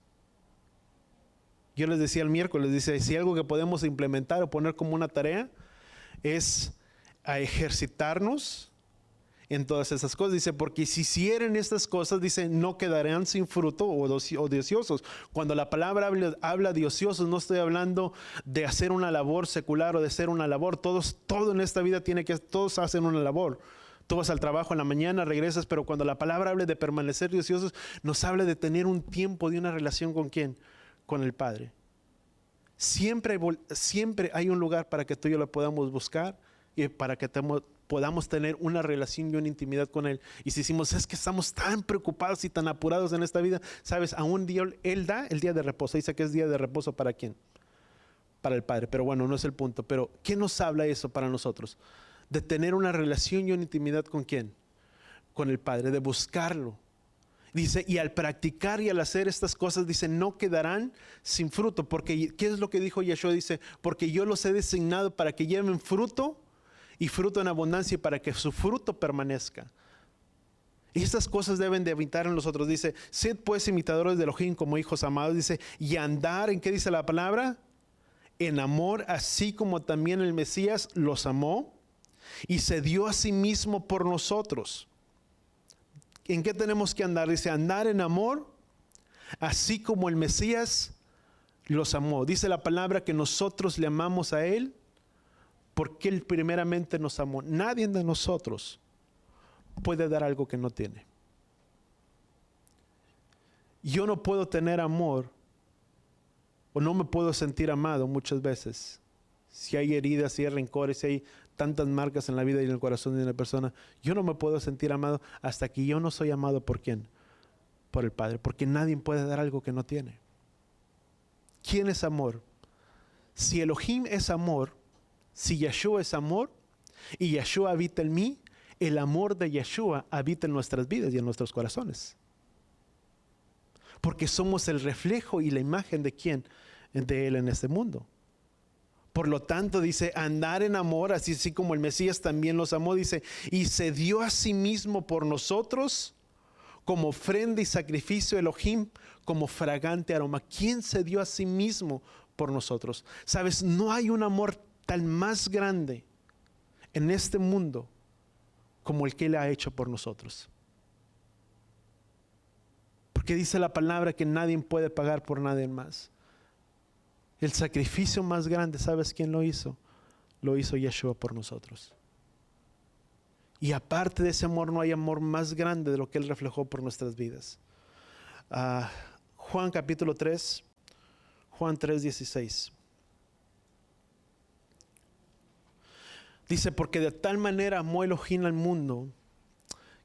Yo les decía el miércoles, dice, si algo que podemos implementar o poner como una tarea es a ejercitarnos en todas esas cosas. Dice, porque si hicieren estas cosas, dice, no quedarán sin fruto o de ociosos. Cuando la palabra habla de ociosos, no estoy hablando de hacer una labor secular o de hacer una labor. Todo en esta vida todos hacen una labor. Tú vas al trabajo en la mañana, regresas, pero cuando la palabra habla de permanecer de ociosos, nos habla de tener un tiempo, de una relación ¿con quién? Con el Padre. Siempre hay un lugar para que tú y yo lo podamos buscar y para que podamos tener una relación y una intimidad con Él. Y si decimos, es que estamos tan preocupados y tan apurados en esta vida, sabes, aún Él da el día de reposo. Dice que es día de reposo ¿para quién? Para el Padre. Pero bueno, no es el punto. Pero ¿qué nos habla eso para nosotros? De tener una relación y una intimidad ¿con quién? Con el Padre, de buscarlo. Dice, y al practicar y al hacer estas cosas, dice, no quedarán sin fruto. Porque, ¿qué es lo que dijo Yeshua? Dice, porque yo los he designado para que lleven fruto y fruto en abundancia y para que su fruto permanezca. Y estas cosas deben de habitar en nosotros. Dice, sed pues imitadores de Elohim como hijos amados. Dice, y andar, ¿en qué dice la palabra? En amor, así como también el Mesías los amó y se dio a sí mismo por nosotros. ¿En qué tenemos que andar? Dice, andar en amor, así como el Mesías los amó. Dice la palabra que nosotros le amamos a Él porque Él primeramente nos amó. Nadie de nosotros puede dar algo que no tiene. Yo no puedo tener amor o no me puedo sentir amado muchas veces. Si hay heridas, si hay rencores, si hay tantas marcas en la vida y en el corazón de una persona, yo no me puedo sentir amado hasta que yo no soy amado ¿por quién? Por el Padre, porque nadie puede dar algo que no tiene. ¿Quién es amor? Si Elohim es amor, si Yeshua es amor y Yeshua habita en mí, el amor de Yeshua habita en nuestras vidas y en nuestros corazones. Porque somos el reflejo y la imagen de quién? De Él en este mundo. Por lo tanto, dice, andar en amor, así como el Mesías también los amó, dice, y se dio a sí mismo por nosotros como ofrenda y sacrificio Elohim, como fragante aroma. ¿Quién se dio a sí mismo por nosotros? Sabes, no hay un amor tan más grande en este mundo como el que Él ha hecho por nosotros. Porque dice la palabra que nadie puede pagar por nadie más. El sacrificio más grande, ¿sabes quién lo hizo? Lo hizo Yeshua por nosotros. Y aparte de ese amor, no hay amor más grande de lo que Él reflejó por nuestras vidas. Juan capítulo 3, Juan 3:16. Dice, porque de tal manera amó Elohim al mundo,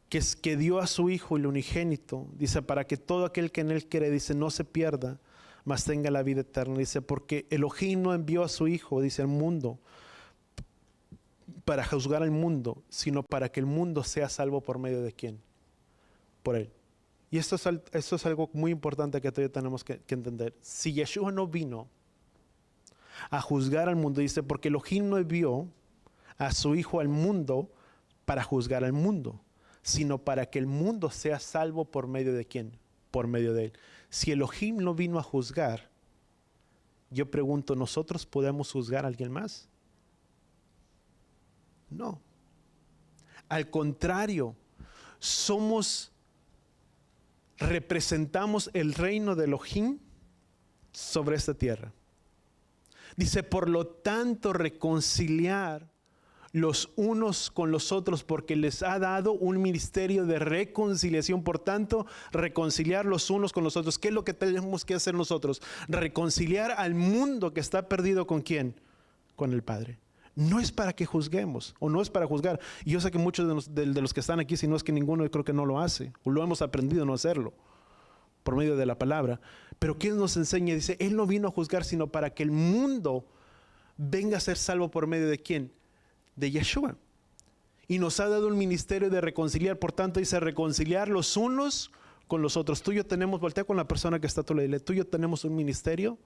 que dio a su Hijo el unigénito, dice, para que todo aquel que en Él cree, dice, no se pierda, mas tenga la vida eterna. Dice, porque Elohim no envió a su Hijo, dice, al mundo para juzgar al mundo, sino para que el mundo sea salvo por medio de quién? Por Él. Y esto es algo muy importante que todavía tenemos que entender. Si Yeshua no vino a juzgar al mundo, dice, porque Elohim no envió a su Hijo al mundo para juzgar al mundo, sino para que el mundo sea salvo por medio de quién? Por medio de Él. Si Elohim no vino a juzgar, yo pregunto, ¿nosotros podemos juzgar a alguien más? No. Al contrario, representamos el reino de Elohim sobre esta tierra. Dice, por lo tanto, reconciliar los unos con los otros, porque les ha dado un ministerio de reconciliación. Por tanto, reconciliar los unos con los otros. ¿Qué es lo que tenemos que hacer nosotros? Reconciliar al mundo que está perdido. ¿Con quién? Con el Padre. No es para que juzguemos, o no es para juzgar. Y yo sé que muchos de los que están aquí, si no es que ninguno, yo creo que no lo hace, o lo hemos aprendido a no hacerlo por medio de la palabra. Pero ¿quién nos enseña? Dice, Él no vino a juzgar, sino para que el mundo venga a ser salvo. ¿Por medio de quién? De Yeshua. Y nos ha dado un ministerio de reconciliar. Por tanto, dice, reconciliar los unos con los otros. Tú y yo tenemos, voltea con la persona que está a tu lado, tú y yo tenemos un ministerio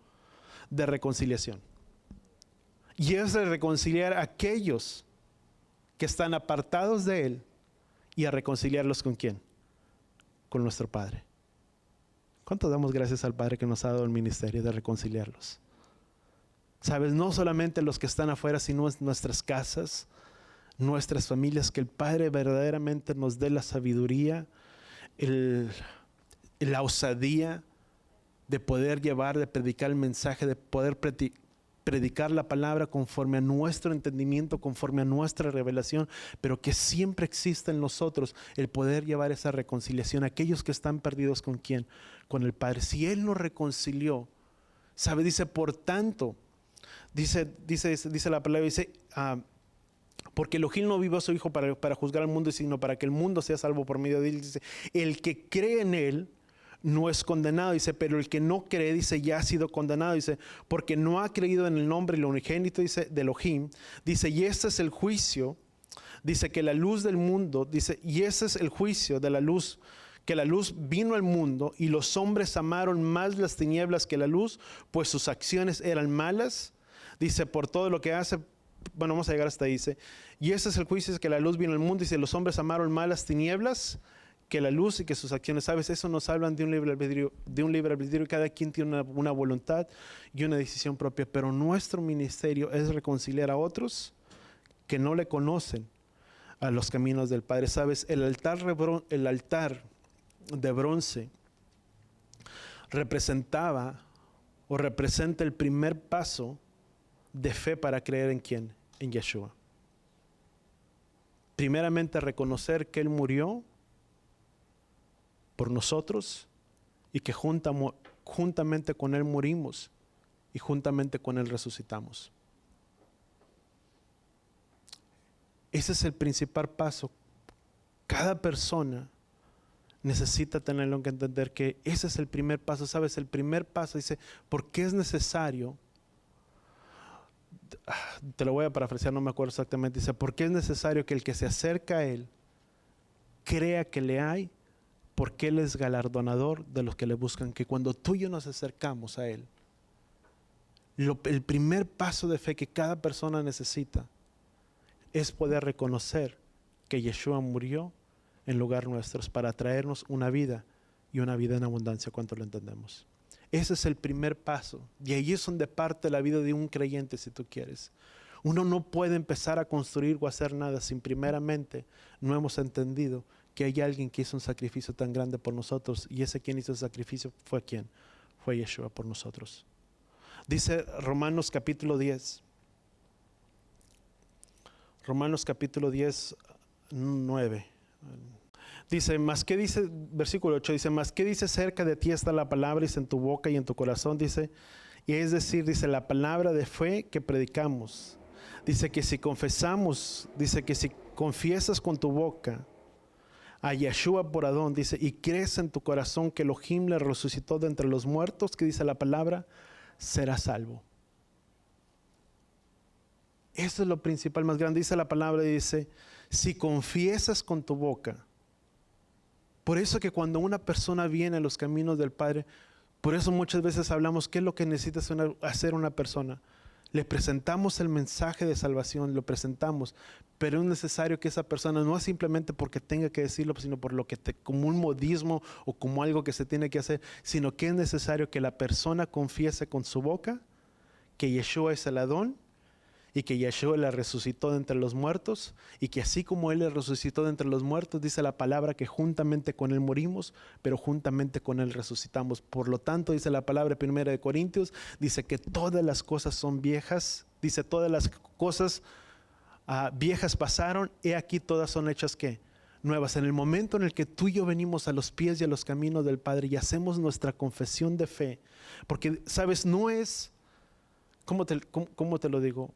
de reconciliación. Y es de reconciliar a aquellos que están apartados de Él y a reconciliarlos ¿con quién? Con nuestro Padre. ¿Cuánto damos gracias al Padre que nos ha dado el ministerio de reconciliarlos? Sabes, no solamente los que están afuera, sino en nuestras casas, nuestras familias, que el Padre verdaderamente nos dé la sabiduría, la osadía de poder llevar, de predicar el mensaje, de poder predicar la palabra conforme a nuestro entendimiento, conforme a nuestra revelación, pero que siempre exista en nosotros el poder llevar esa reconciliación a aquellos que están perdidos. ¿Con quién? Con el Padre. Si Él nos reconcilió, ¿sabe? Dice, por tanto, dice la palabra, dice, porque Elohim no vivió a su Hijo para juzgar al mundo, sino para que el mundo sea salvo por medio de Él. Dice, el que cree en Él no es condenado, dice, pero el que no cree, dice, ya ha sido condenado, dice, porque no ha creído en el nombre y lo unigénito, dice, de Elohim, dice, y este es el juicio, dice, que la luz del mundo, dice, y ese es el juicio de la luz, que la luz vino al mundo y los hombres amaron más las tinieblas que la luz, pues sus acciones eran malas, dice, por todo lo que hace. Bueno, vamos a llegar hasta ahí, dice, y ese es el juicio, es que la luz vino al mundo, dice, los hombres amaron más las tinieblas que la luz y que sus acciones. ¿Sabes? Eso nos hablan de un libre albedrío, cada quien tiene una voluntad y una decisión propia, pero nuestro ministerio es reconciliar a otros que no le conocen a los caminos del Padre. ¿Sabes? El altar de bronce representaba o representa el primer paso de fe para creer ¿en quién? En Yeshua. Primeramente reconocer que Él murió por nosotros y que juntamente con Él morimos y juntamente con Él resucitamos. Ese es el principal paso. Cada persona necesita tenerlo que entender, que ese es el primer paso. ¿Sabes? El primer paso dice, ¿por qué es necesario? Te lo voy a parafrasear, no me acuerdo exactamente. Dice, ¿por qué es necesario que el que se acerca a Él crea que le hay? Porque Él es galardonador de los que le buscan. Que cuando tú y yo nos acercamos a Él, el primer paso de fe que cada persona necesita es poder reconocer que Yeshua murió en lugar nuestro para traernos una vida y una vida en abundancia. ¿Cuánto lo entendemos? Ese es el primer paso. Y ahí es donde parte la vida de un creyente, si tú quieres. Uno no puede empezar a construir o hacer nada sin primeramente no hemos entendido que hay alguien que hizo un sacrificio tan grande por nosotros, y ese quien hizo el sacrificio fue ¿quién? Fue Yeshua por nosotros. Dice Romanos capítulo 10. Romanos capítulo 10, 9. Dice, más que dice, versículo 8, dice, más que dice, cerca de ti está la palabra, dice, en tu boca y en tu corazón, dice, y es decir, dice, la palabra de fe que predicamos. Dice que si confesamos, dice que si confiesas con tu boca a Yeshua por Adón, dice, y crees en tu corazón que Elohim le resucitó de entre los muertos, que dice la palabra, serás salvo. Eso es lo principal más grande. Dice la palabra, dice, si confiesas con tu boca. Por eso que cuando una persona viene a los caminos del Padre, por eso muchas veces hablamos, ¿qué es lo que necesita hacer una persona? Le presentamos el mensaje de salvación, lo presentamos, pero es necesario que esa persona, no es simplemente porque tenga que decirlo, sino por lo que como un modismo o como algo que se tiene que hacer, sino que es necesario que la persona confiese con su boca que Yeshua es el Adón y que Yeshua le resucitó de entre los muertos, y que así como Él le resucitó de entre los muertos, dice la palabra que juntamente con Él morimos, pero juntamente con Él resucitamos. Por lo tanto, dice la palabra primera de Corintios, dice que todas las cosas son viejas, dice todas las cosas viejas pasaron, y aquí todas son hechas ¿qué? Nuevas. En el momento en el que tú y yo venimos a los pies y a los caminos del Padre y hacemos nuestra confesión de fe, porque sabes, no es, ¿cómo te lo digo?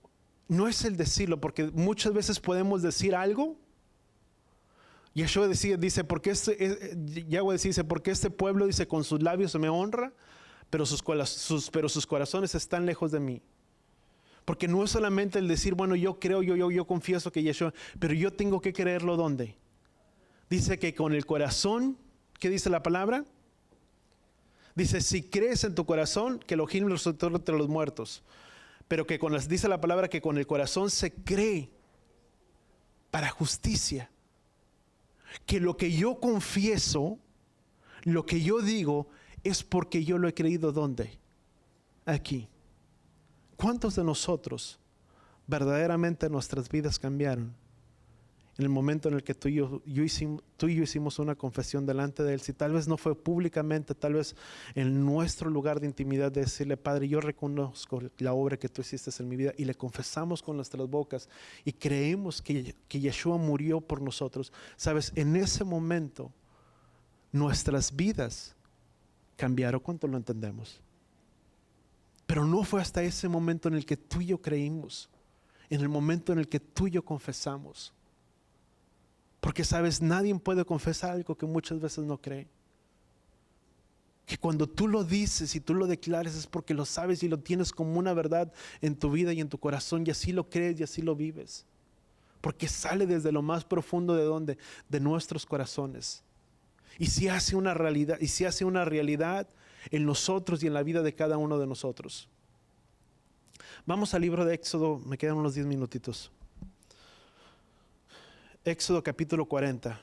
No es el decirlo, porque muchas veces podemos decir algo. Yeshua dice, porque Yahweh dice, porque este pueblo dice, con sus labios me honra, pero sus corazones están lejos de mí. Porque no es solamente el decir, bueno, yo creo, yo confieso que Yeshua, pero yo tengo que creerlo ¿dónde? Dice que con el corazón, ¿qué dice la palabra? Dice, si crees en tu corazón, que Elohim resucitó entre los muertos. Pero que dice la palabra que con el corazón se cree para justicia. Que lo que yo confieso, lo que yo digo, es porque yo lo he creído ¿dónde? Aquí. ¿Cuántos de nosotros verdaderamente nuestras vidas cambiaron en el momento en el que tú y yo hicimos una confesión delante de Él? Si tal vez no fue públicamente, tal vez en nuestro lugar de intimidad, de decirle, Padre, yo reconozco la obra que tú hiciste en mi vida, y le confesamos con nuestras bocas y creemos que Yeshua murió por nosotros. Sabes, en ese momento nuestras vidas cambiaron. ¿Cuánto lo entendemos? Pero no fue hasta ese momento en el que tú y yo creímos, en el momento en el que tú y yo confesamos. Porque sabes, nadie puede confesar algo que muchas veces no cree. Que cuando tú lo dices y tú lo declares es porque lo sabes y lo tienes como una verdad en tu vida y en tu corazón, y así lo crees y así lo vives. Porque sale desde lo más profundo de ¿dónde? De nuestros corazones. Y si hace una realidad, en nosotros y en la vida de cada uno de nosotros. Vamos al libro de Éxodo, me quedan unos 10 minutitos. Éxodo capítulo 40,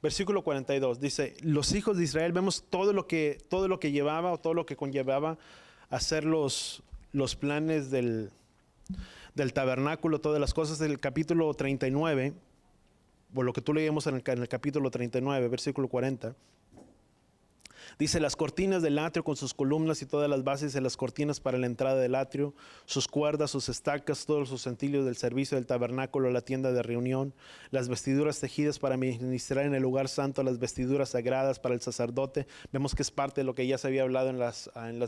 versículo 42, dice, los hijos de Israel, vemos todo lo que llevaba o todo lo que conllevaba hacer los planes del tabernáculo, todas las cosas del capítulo 39, por lo que tú leíamos en el capítulo 39, versículo 40. Dice, las cortinas del atrio con sus columnas y todas las bases de las cortinas para la entrada del atrio, sus cuerdas, sus estacas, todos sus utensilios del servicio del tabernáculo, la tienda de reunión, las vestiduras tejidas para ministrar en el lugar santo, las vestiduras sagradas para el sacerdote. Vemos que es parte de lo que ya se había hablado en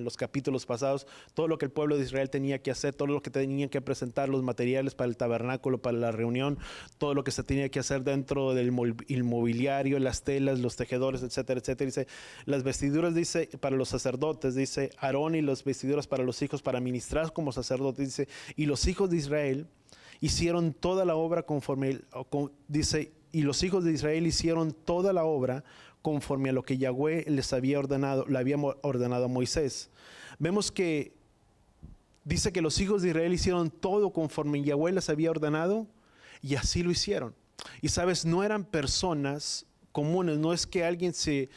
los capítulos pasados, todo lo que el pueblo de Israel tenía que hacer, todo lo que tenían que presentar, los materiales para el tabernáculo, para la reunión, todo lo que se tenía que hacer dentro del mobiliario, las telas, los tejedores, etcétera, etcétera. Dice, las vestiduras, dice, para los sacerdotes, dice, Aarón, y las vestiduras para los hijos para ministrar como sacerdotes, dice, y los hijos de Israel hicieron toda la obra dice, y los hijos de Israel hicieron toda la obra conforme a lo que Yahweh le había ordenado a Moisés. Vemos que dice que los hijos de Israel hicieron todo conforme Yahweh les había ordenado, y así lo hicieron. Y sabes, no eran personas comunes, no es que alguien se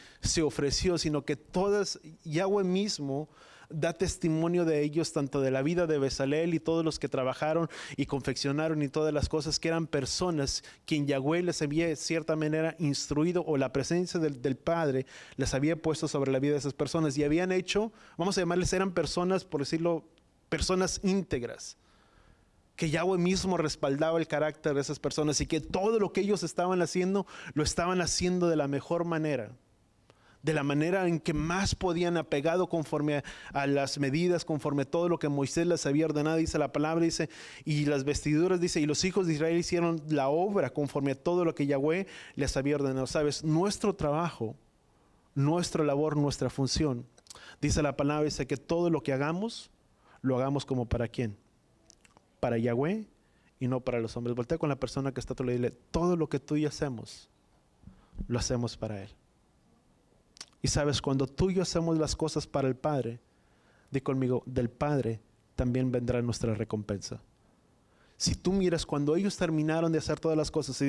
ofreció, sino que todas, Yahweh mismo da testimonio de ellos, tanto de la vida de Bezalel y todos los que trabajaron y confeccionaron y todas las cosas, que eran personas quien Yahweh les había de cierta manera instruido, o la presencia del Padre les había puesto sobre la vida de esas personas, y habían hecho, vamos a llamarles, eran personas, por decirlo, personas íntegras, que Yahweh mismo respaldaba el carácter de esas personas, y que todo lo que ellos estaban haciendo, lo estaban haciendo de la mejor manera, de la manera en que más podían, apegado conforme a las medidas, conforme a todo lo que Moisés les había ordenado. Dice la palabra, dice, y las vestiduras, dice, y los hijos de Israel hicieron la obra conforme a todo lo que Yahweh les había ordenado. Sabes, nuestro trabajo, nuestra labor, nuestra función, dice la palabra, dice que todo lo que hagamos, lo hagamos como para ¿quién? Para Yahweh y no para los hombres. Voltea con la persona que está a tu lado y dile, todo lo que tú y yo hacemos, lo hacemos para Él. Y sabes, cuando tú y yo hacemos las cosas para el Padre, di conmigo, del Padre también vendrá nuestra recompensa. Si tú miras, cuando ellos terminaron de hacer todas las cosas,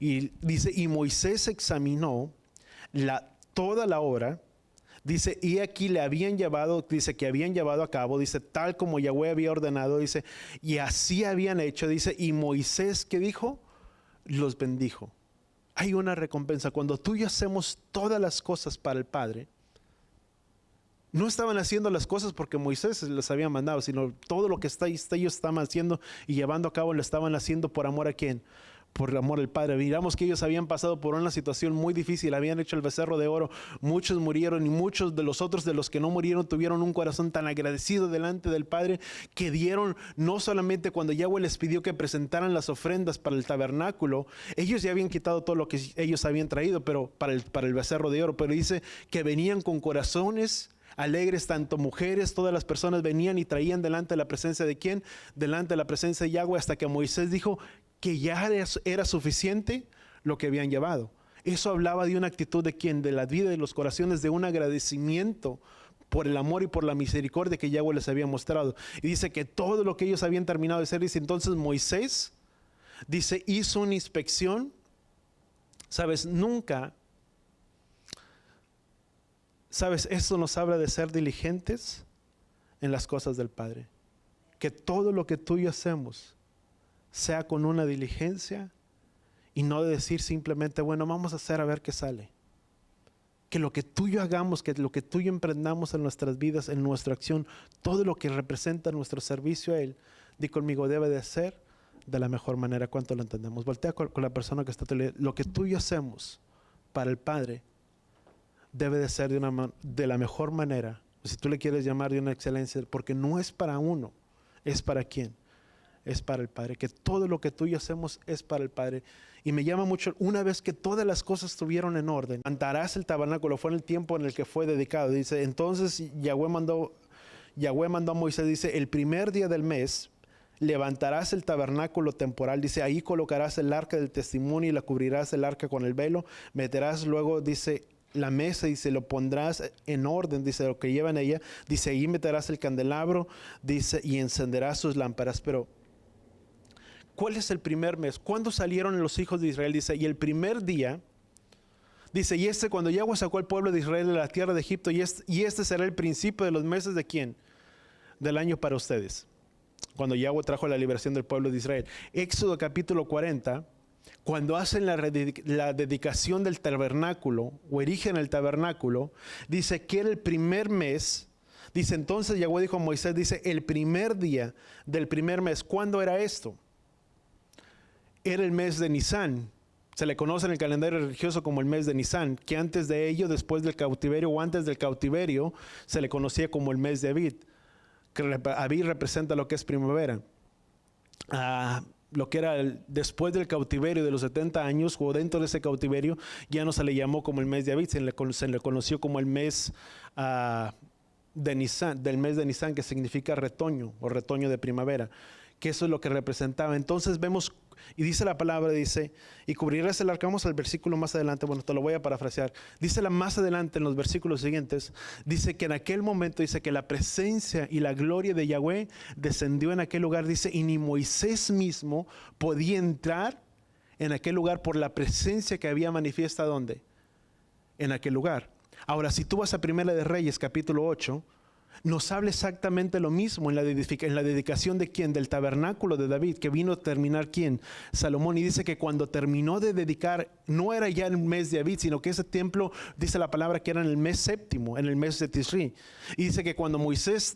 y Moisés examinó toda la obra, Dice, y aquí le habían llevado, dice que habían llevado a cabo, dice, tal como Yahweh había ordenado, dice, y así habían hecho, dice, y Moisés, ¿qué dijo? Los bendijo. Hay una recompensa. Cuando tú y yo hacemos todas las cosas para el Padre, no estaban haciendo las cosas porque Moisés les había mandado, sino todo lo que ellos estaban haciendo y llevando a cabo lo estaban haciendo por amor a ¿quién? Por el amor al Padre. Miramos que ellos habían pasado por una situación muy difícil, habían hecho el becerro de oro, muchos murieron y muchos de los otros de los que no murieron tuvieron un corazón tan agradecido delante del Padre que dieron, no solamente cuando Yahweh les pidió que presentaran las ofrendas para el tabernáculo, ellos ya habían quitado todo lo que ellos habían traído pero para el becerro de oro, pero dice que venían con corazones alegres, tanto mujeres, todas las personas venían y traían delante de la presencia de ¿quién? Delante de la presencia de Yahweh, hasta que Moisés dijo que ya era suficiente lo que habían llevado. Eso hablaba de una actitud de ¿quién? De la vida y los corazones, de un agradecimiento por el amor y por la misericordia que Yahweh les había mostrado. Y dice que todo lo que ellos habían terminado de hacer, dice entonces Moisés, dice, hizo una inspección. Sabes, sabes, esto nos habla de ser diligentes en las cosas del Padre. Que todo lo que tú y yo hacemos sea con una diligencia y no de decir simplemente, bueno, vamos a hacer a ver qué sale. Que lo que tú y yo hagamos, que lo que tú y yo emprendamos en nuestras vidas, en nuestra acción, todo lo que representa nuestro servicio a Él, di conmigo, debe de ser de la mejor manera. ¿Cuánto lo entendemos? Voltea con la persona que está te leyendo. Lo que tú y yo hacemos para el Padre debe de ser de la mejor manera. Si tú le quieres llamar de una excelencia, porque no es para uno, es para quién. Es para el Padre, que todo lo que tú y yo hacemos es para el Padre. Y me llama mucho, una vez que todas las cosas estuvieron en orden, levantarás el tabernáculo, fue en el tiempo en el que fue dedicado. Dice, entonces Yahweh mandó a Moisés, dice, el primer día del mes levantarás el tabernáculo temporal, dice, ahí colocarás el arca del testimonio y la cubrirás el arca con el velo, meterás luego, dice, la mesa, dice, lo pondrás en orden, dice, lo que lleva en ella, dice, ahí meterás el candelabro, dice, y encenderás sus lámparas. Pero ¿cuál es el primer mes? ¿Cuándo salieron los hijos de Israel? Dice, y el primer día, dice, y cuando Yahweh sacó al pueblo de Israel de la tierra de Egipto, y este será el principio de los meses de ¿quién? Del año para ustedes. Cuando Yahweh trajo la liberación del pueblo de Israel. Éxodo capítulo 40, cuando hacen la dedicación del tabernáculo, o erigen el tabernáculo, dice que era el primer mes. Dice, entonces Yahweh dijo a Moisés, dice, el primer día del primer mes. ¿Cuándo era esto? Era el mes de Nisán. Se le conoce en el calendario religioso como el mes de Nisán, que antes de ello, después del cautiverio o antes del cautiverio, se le conocía como el mes de Abib. Que Abib representa lo que es primavera. Lo que era después del cautiverio de los 70 años o dentro de ese cautiverio, ya no se le llamó como el mes de Abib, se le conoció como el mes de Nisán, del mes de Nisán, que significa retoño o retoño de primavera, que eso es lo que representaba. Entonces vemos, y dice la palabra, dice, y cubrirás el arca. Vamos al versículo más adelante, bueno, te lo voy a parafrasear. Dice más adelante en los versículos siguientes, dice que en aquel momento, dice que la presencia y la gloria de Yahweh descendió en aquel lugar, dice, y ni Moisés mismo podía entrar en aquel lugar por la presencia que había manifiesta, ¿dónde? En aquel lugar. Ahora, si tú vas a Primera de Reyes, capítulo 8, nos habla exactamente lo mismo en la dedicación de quién, del tabernáculo de David, que vino a terminar quién, Salomón, y dice que cuando terminó de dedicar, no era ya el mes de Abib, sino que ese templo, dice la palabra que era en el mes séptimo, en el mes de Tisri, y dice que cuando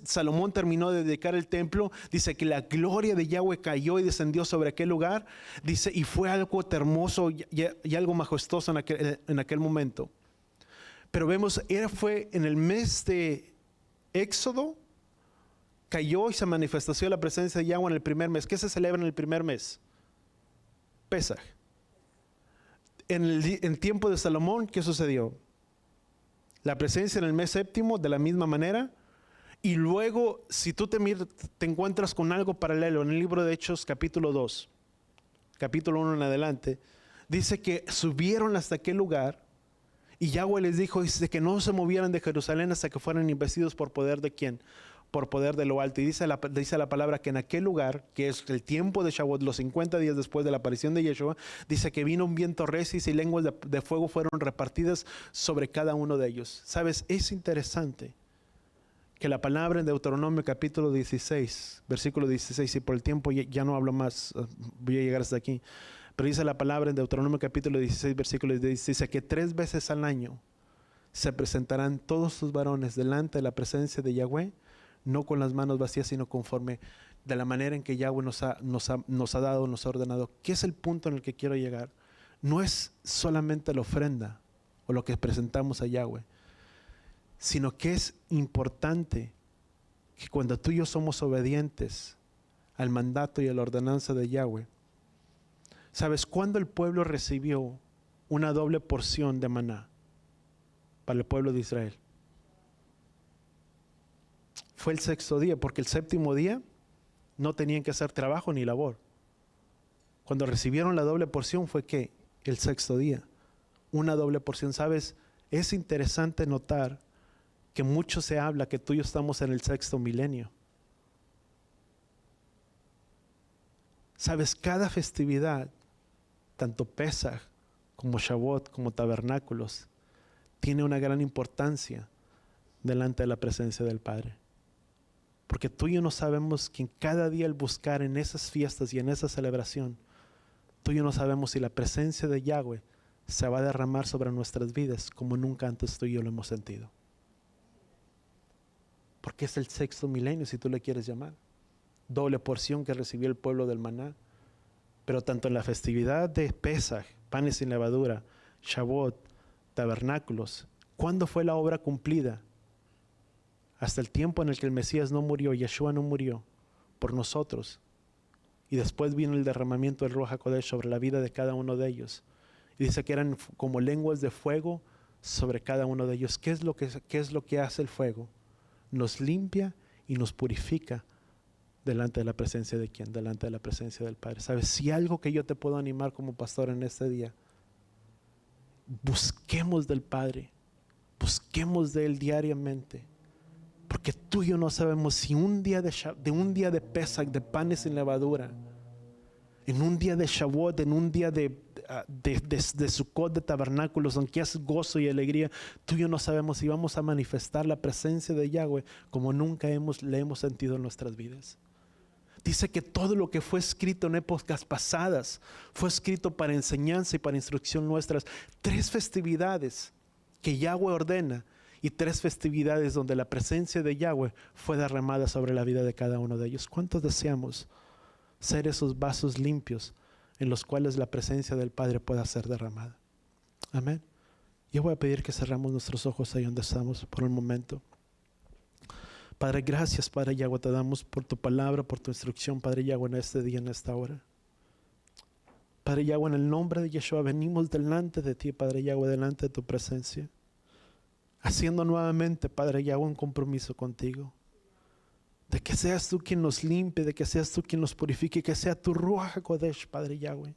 Salomón terminó de dedicar el templo, dice que la gloria de Yahweh cayó y descendió sobre aquel lugar, dice, y fue algo hermoso y algo majestuoso en aquel momento. Pero vemos, fue en el mes de Éxodo, cayó y se manifestó la presencia de Yahweh en el primer mes. ¿Qué se celebra en el primer mes? Pesaj. En tiempo de Salomón, ¿qué sucedió? La presencia en el mes séptimo, de la misma manera. Y luego, si tú te encuentras con algo paralelo en el libro de Hechos, capítulo 2, capítulo 1 en adelante, dice que subieron hasta aquel lugar. Y Yahweh les dice que no se movieran de Jerusalén hasta que fueran investidos por poder de ¿quién? por poder de lo alto. Y dice la palabra que en aquel lugar, que es el tiempo de Shavuot, los 50 días después de la aparición de Yeshua, dice que vino un viento recio y lenguas de fuego fueron repartidas sobre cada uno de ellos. ¿Sabes? Es interesante que la palabra en Deuteronomio capítulo 16, versículo 16, y por el tiempo ya no hablo más, voy a llegar hasta aquí, pero dice la palabra en Deuteronomio capítulo 16, versículo 16, dice que 3 veces al año se presentarán todos sus varones delante de la presencia de Yahweh, no con las manos vacías, sino conforme de la manera en que Yahweh nos ha dado, nos ha ordenado. ¿Qué es el punto en el que quiero llegar? No es solamente la ofrenda o lo que presentamos a Yahweh, sino que es importante que cuando tú y yo somos obedientes al mandato y a la ordenanza de Yahweh, ¿sabes cuándo el pueblo recibió una doble porción de maná para el pueblo de Israel? Fue el 6º día, porque el 7º día no tenían que hacer trabajo ni labor. Cuando recibieron la doble porción fue que el 6º día, una doble porción. ¿Sabes? Es interesante notar que mucho se habla que tú y yo estamos en el 6º milenio. ¿Sabes? Cada festividad, tanto Pesaj como Shavuot, como tabernáculos, tiene una gran importancia delante de la presencia del Padre. Porque tú y yo no sabemos que en cada día al buscar en esas fiestas y en esa celebración, tú y yo no sabemos si la presencia de Yahweh se va a derramar sobre nuestras vidas como nunca antes tú y yo lo hemos sentido. Porque es el 6º milenio, si tú le quieres llamar. Doble porción que recibió el pueblo del maná. Pero tanto en la festividad de Pesaj, panes sin levadura, Shavuot, tabernáculos, ¿cuándo fue la obra cumplida? Hasta el tiempo en el que el Mesías no murió, Yeshua no murió por nosotros. Y después vino el derramamiento del Ruach HaKodesh sobre la vida de cada uno de ellos. Y dice que eran como lenguas de fuego sobre cada uno de ellos. ¿Qué es lo que hace el fuego? Nos limpia y nos purifica delante de la presencia de ¿quién? Delante de la presencia del Padre. ¿Sabes? Si algo que yo te puedo animar como pastor en este día, busquemos del Padre, busquemos de Él diariamente, porque tú y yo no sabemos si un día de Pesach, de panes sin levadura, en un día de Shavuot, en un día de Sukkot, de tabernáculos, aunque es gozo y alegría, tú y yo no sabemos si vamos a manifestar la presencia de Yahweh como nunca le hemos sentido en nuestras vidas. Dice que todo lo que fue escrito en épocas pasadas fue escrito para enseñanza y para instrucción nuestras. 3 festividades que Yahweh ordena y 3 festividades donde la presencia de Yahweh fue derramada sobre la vida de cada uno de ellos. ¿Cuántos deseamos ser esos vasos limpios en los cuales la presencia del Padre pueda ser derramada? Amén. Yo voy a pedir que cerramos nuestros ojos ahí donde estamos por un momento. Padre, gracias, Padre Yahweh, te damos por tu palabra, por tu instrucción, Padre Yahweh, en este día, en esta hora. Padre Yahweh, en el nombre de Yeshua, venimos delante de ti, Padre Yahweh, delante de tu presencia, haciendo nuevamente, Padre Yahweh, un compromiso contigo, de que seas tú quien nos limpie, de que seas tú quien nos purifique, que sea tu Ruach HaKodesh, Padre Yahweh,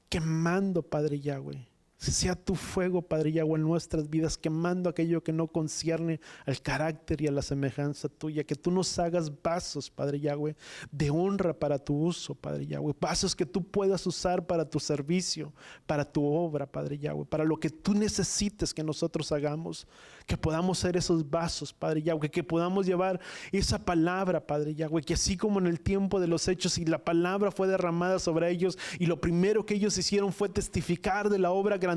quemando, Padre Yahweh, sea tu fuego, Padre Yahweh, en nuestras vidas, quemando aquello que no concierne al carácter y a la semejanza tuya, que tú nos hagas vasos, Padre Yahweh, de honra para tu uso, Padre Yahweh, vasos que tú puedas usar para tu servicio, para tu obra, Padre Yahweh, para lo que tú necesites que nosotros hagamos, que podamos ser esos vasos, Padre Yahweh, que podamos llevar esa palabra, Padre Yahweh, que así como en el tiempo de los hechos y la palabra fue derramada sobre ellos y lo primero que ellos hicieron fue testificar de la obra grandiosa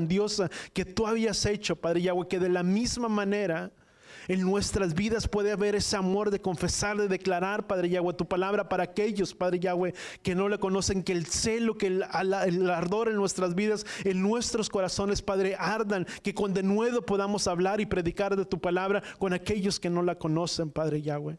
que tú habías hecho, Padre Yahweh, que de la misma manera en nuestras vidas puede haber ese amor de confesar, de declarar, Padre Yahweh, tu palabra para aquellos, Padre Yahweh, que no le conocen, que el celo, que el ardor en nuestras vidas, en nuestros corazones, Padre, ardan, que con denuedo podamos hablar y predicar de tu palabra con aquellos que no la conocen, Padre Yahweh.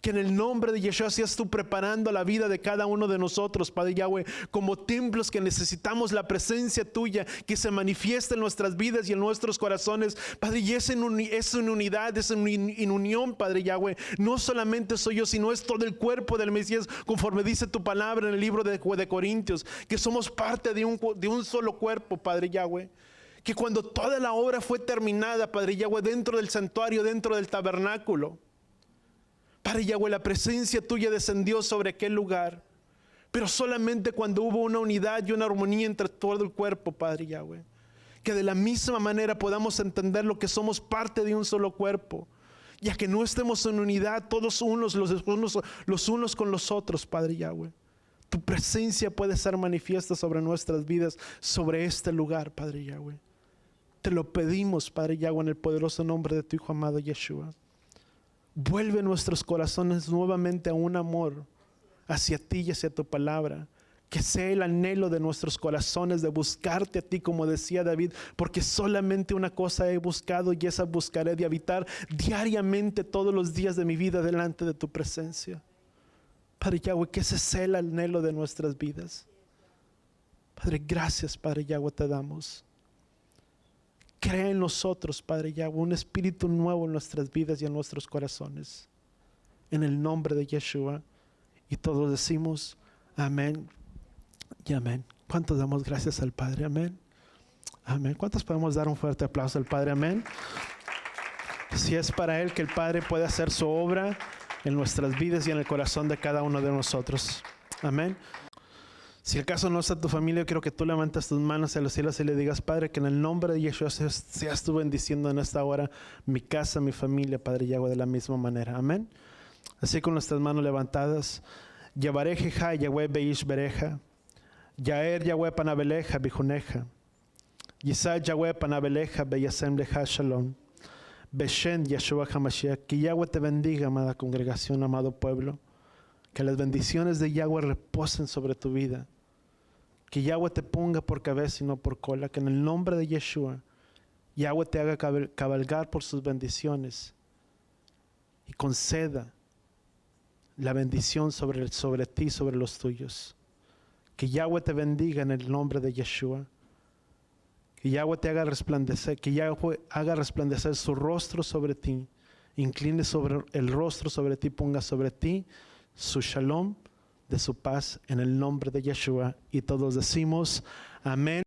Que en el nombre de Yeshua seas tú preparando la vida de cada uno de nosotros, Padre Yahweh, como templos que necesitamos la presencia tuya, que se manifieste en nuestras vidas y en nuestros corazones, Padre, y es en unidad, es en unión, Padre Yahweh. No solamente soy yo, sino es todo el cuerpo del Mesías, conforme dice tu palabra en el libro de Corintios, que somos parte de un solo cuerpo, Padre Yahweh. Que cuando toda la obra fue terminada, Padre Yahweh, dentro del santuario, dentro del tabernáculo, Padre Yahweh, la presencia tuya descendió sobre aquel lugar, pero solamente cuando hubo una unidad y una armonía entre todo el cuerpo, Padre Yahweh. Que de la misma manera podamos entender lo que somos parte de un solo cuerpo, ya que no estemos en unidad todos los unos con los otros, Padre Yahweh. Tu presencia puede ser manifiesta sobre nuestras vidas, sobre este lugar, Padre Yahweh. Te lo pedimos, Padre Yahweh, en el poderoso nombre de tu Hijo amado Yeshua. Vuelve nuestros corazones nuevamente a un amor hacia ti y hacia tu palabra. Que sea el anhelo de nuestros corazones de buscarte a ti, como decía David, porque solamente una cosa he buscado y esa buscaré, de habitar diariamente todos los días de mi vida delante de tu presencia. Padre Yahweh, que ese sea el anhelo de nuestras vidas. Padre, gracias, Padre Yahweh, te damos. Crea en nosotros, Padre Yahweh, un espíritu nuevo en nuestras vidas y en nuestros corazones. En el nombre de Yeshua. Y todos decimos amén y amén. ¿Cuántos damos gracias al Padre? Amén. Amén. ¿Cuántos podemos dar un fuerte aplauso al Padre? Amén. Si es para Él que el Padre puede hacer su obra en nuestras vidas y en el corazón de cada uno de nosotros. Amén. Si el caso no está tu familia, quiero que tú levantes tus manos a los cielos y le digas: Padre, que en el nombre de Yeshua seas tú bendiciendo en esta hora mi casa, mi familia, Padre Yahweh, de la misma manera. Amén. Así, con nuestras manos levantadas. Yabarejeja, Yahweh beish bereja. Yaer Yahweh panabeleja bijuneja. Yisai Yahweh panabeleja beyasem leja shalom. Beshen Yeshua HaMashiach. Que Yahweh te bendiga, amada congregación, amado pueblo. Que las bendiciones de Yahweh reposen sobre tu vida. Que Yahweh te ponga por cabeza y no por cola. Que en el nombre de Yeshua, Yahweh te haga cabalgar por sus bendiciones y conceda la bendición sobre ti, sobre los tuyos. Que Yahweh te bendiga en el nombre de Yeshua. Que Yahweh te haga resplandecer, que Yahweh haga resplandecer su rostro sobre ti, incline sobre el rostro sobre ti, ponga sobre ti su shalom de su paz en el nombre de Yeshua. Y todos decimos amén.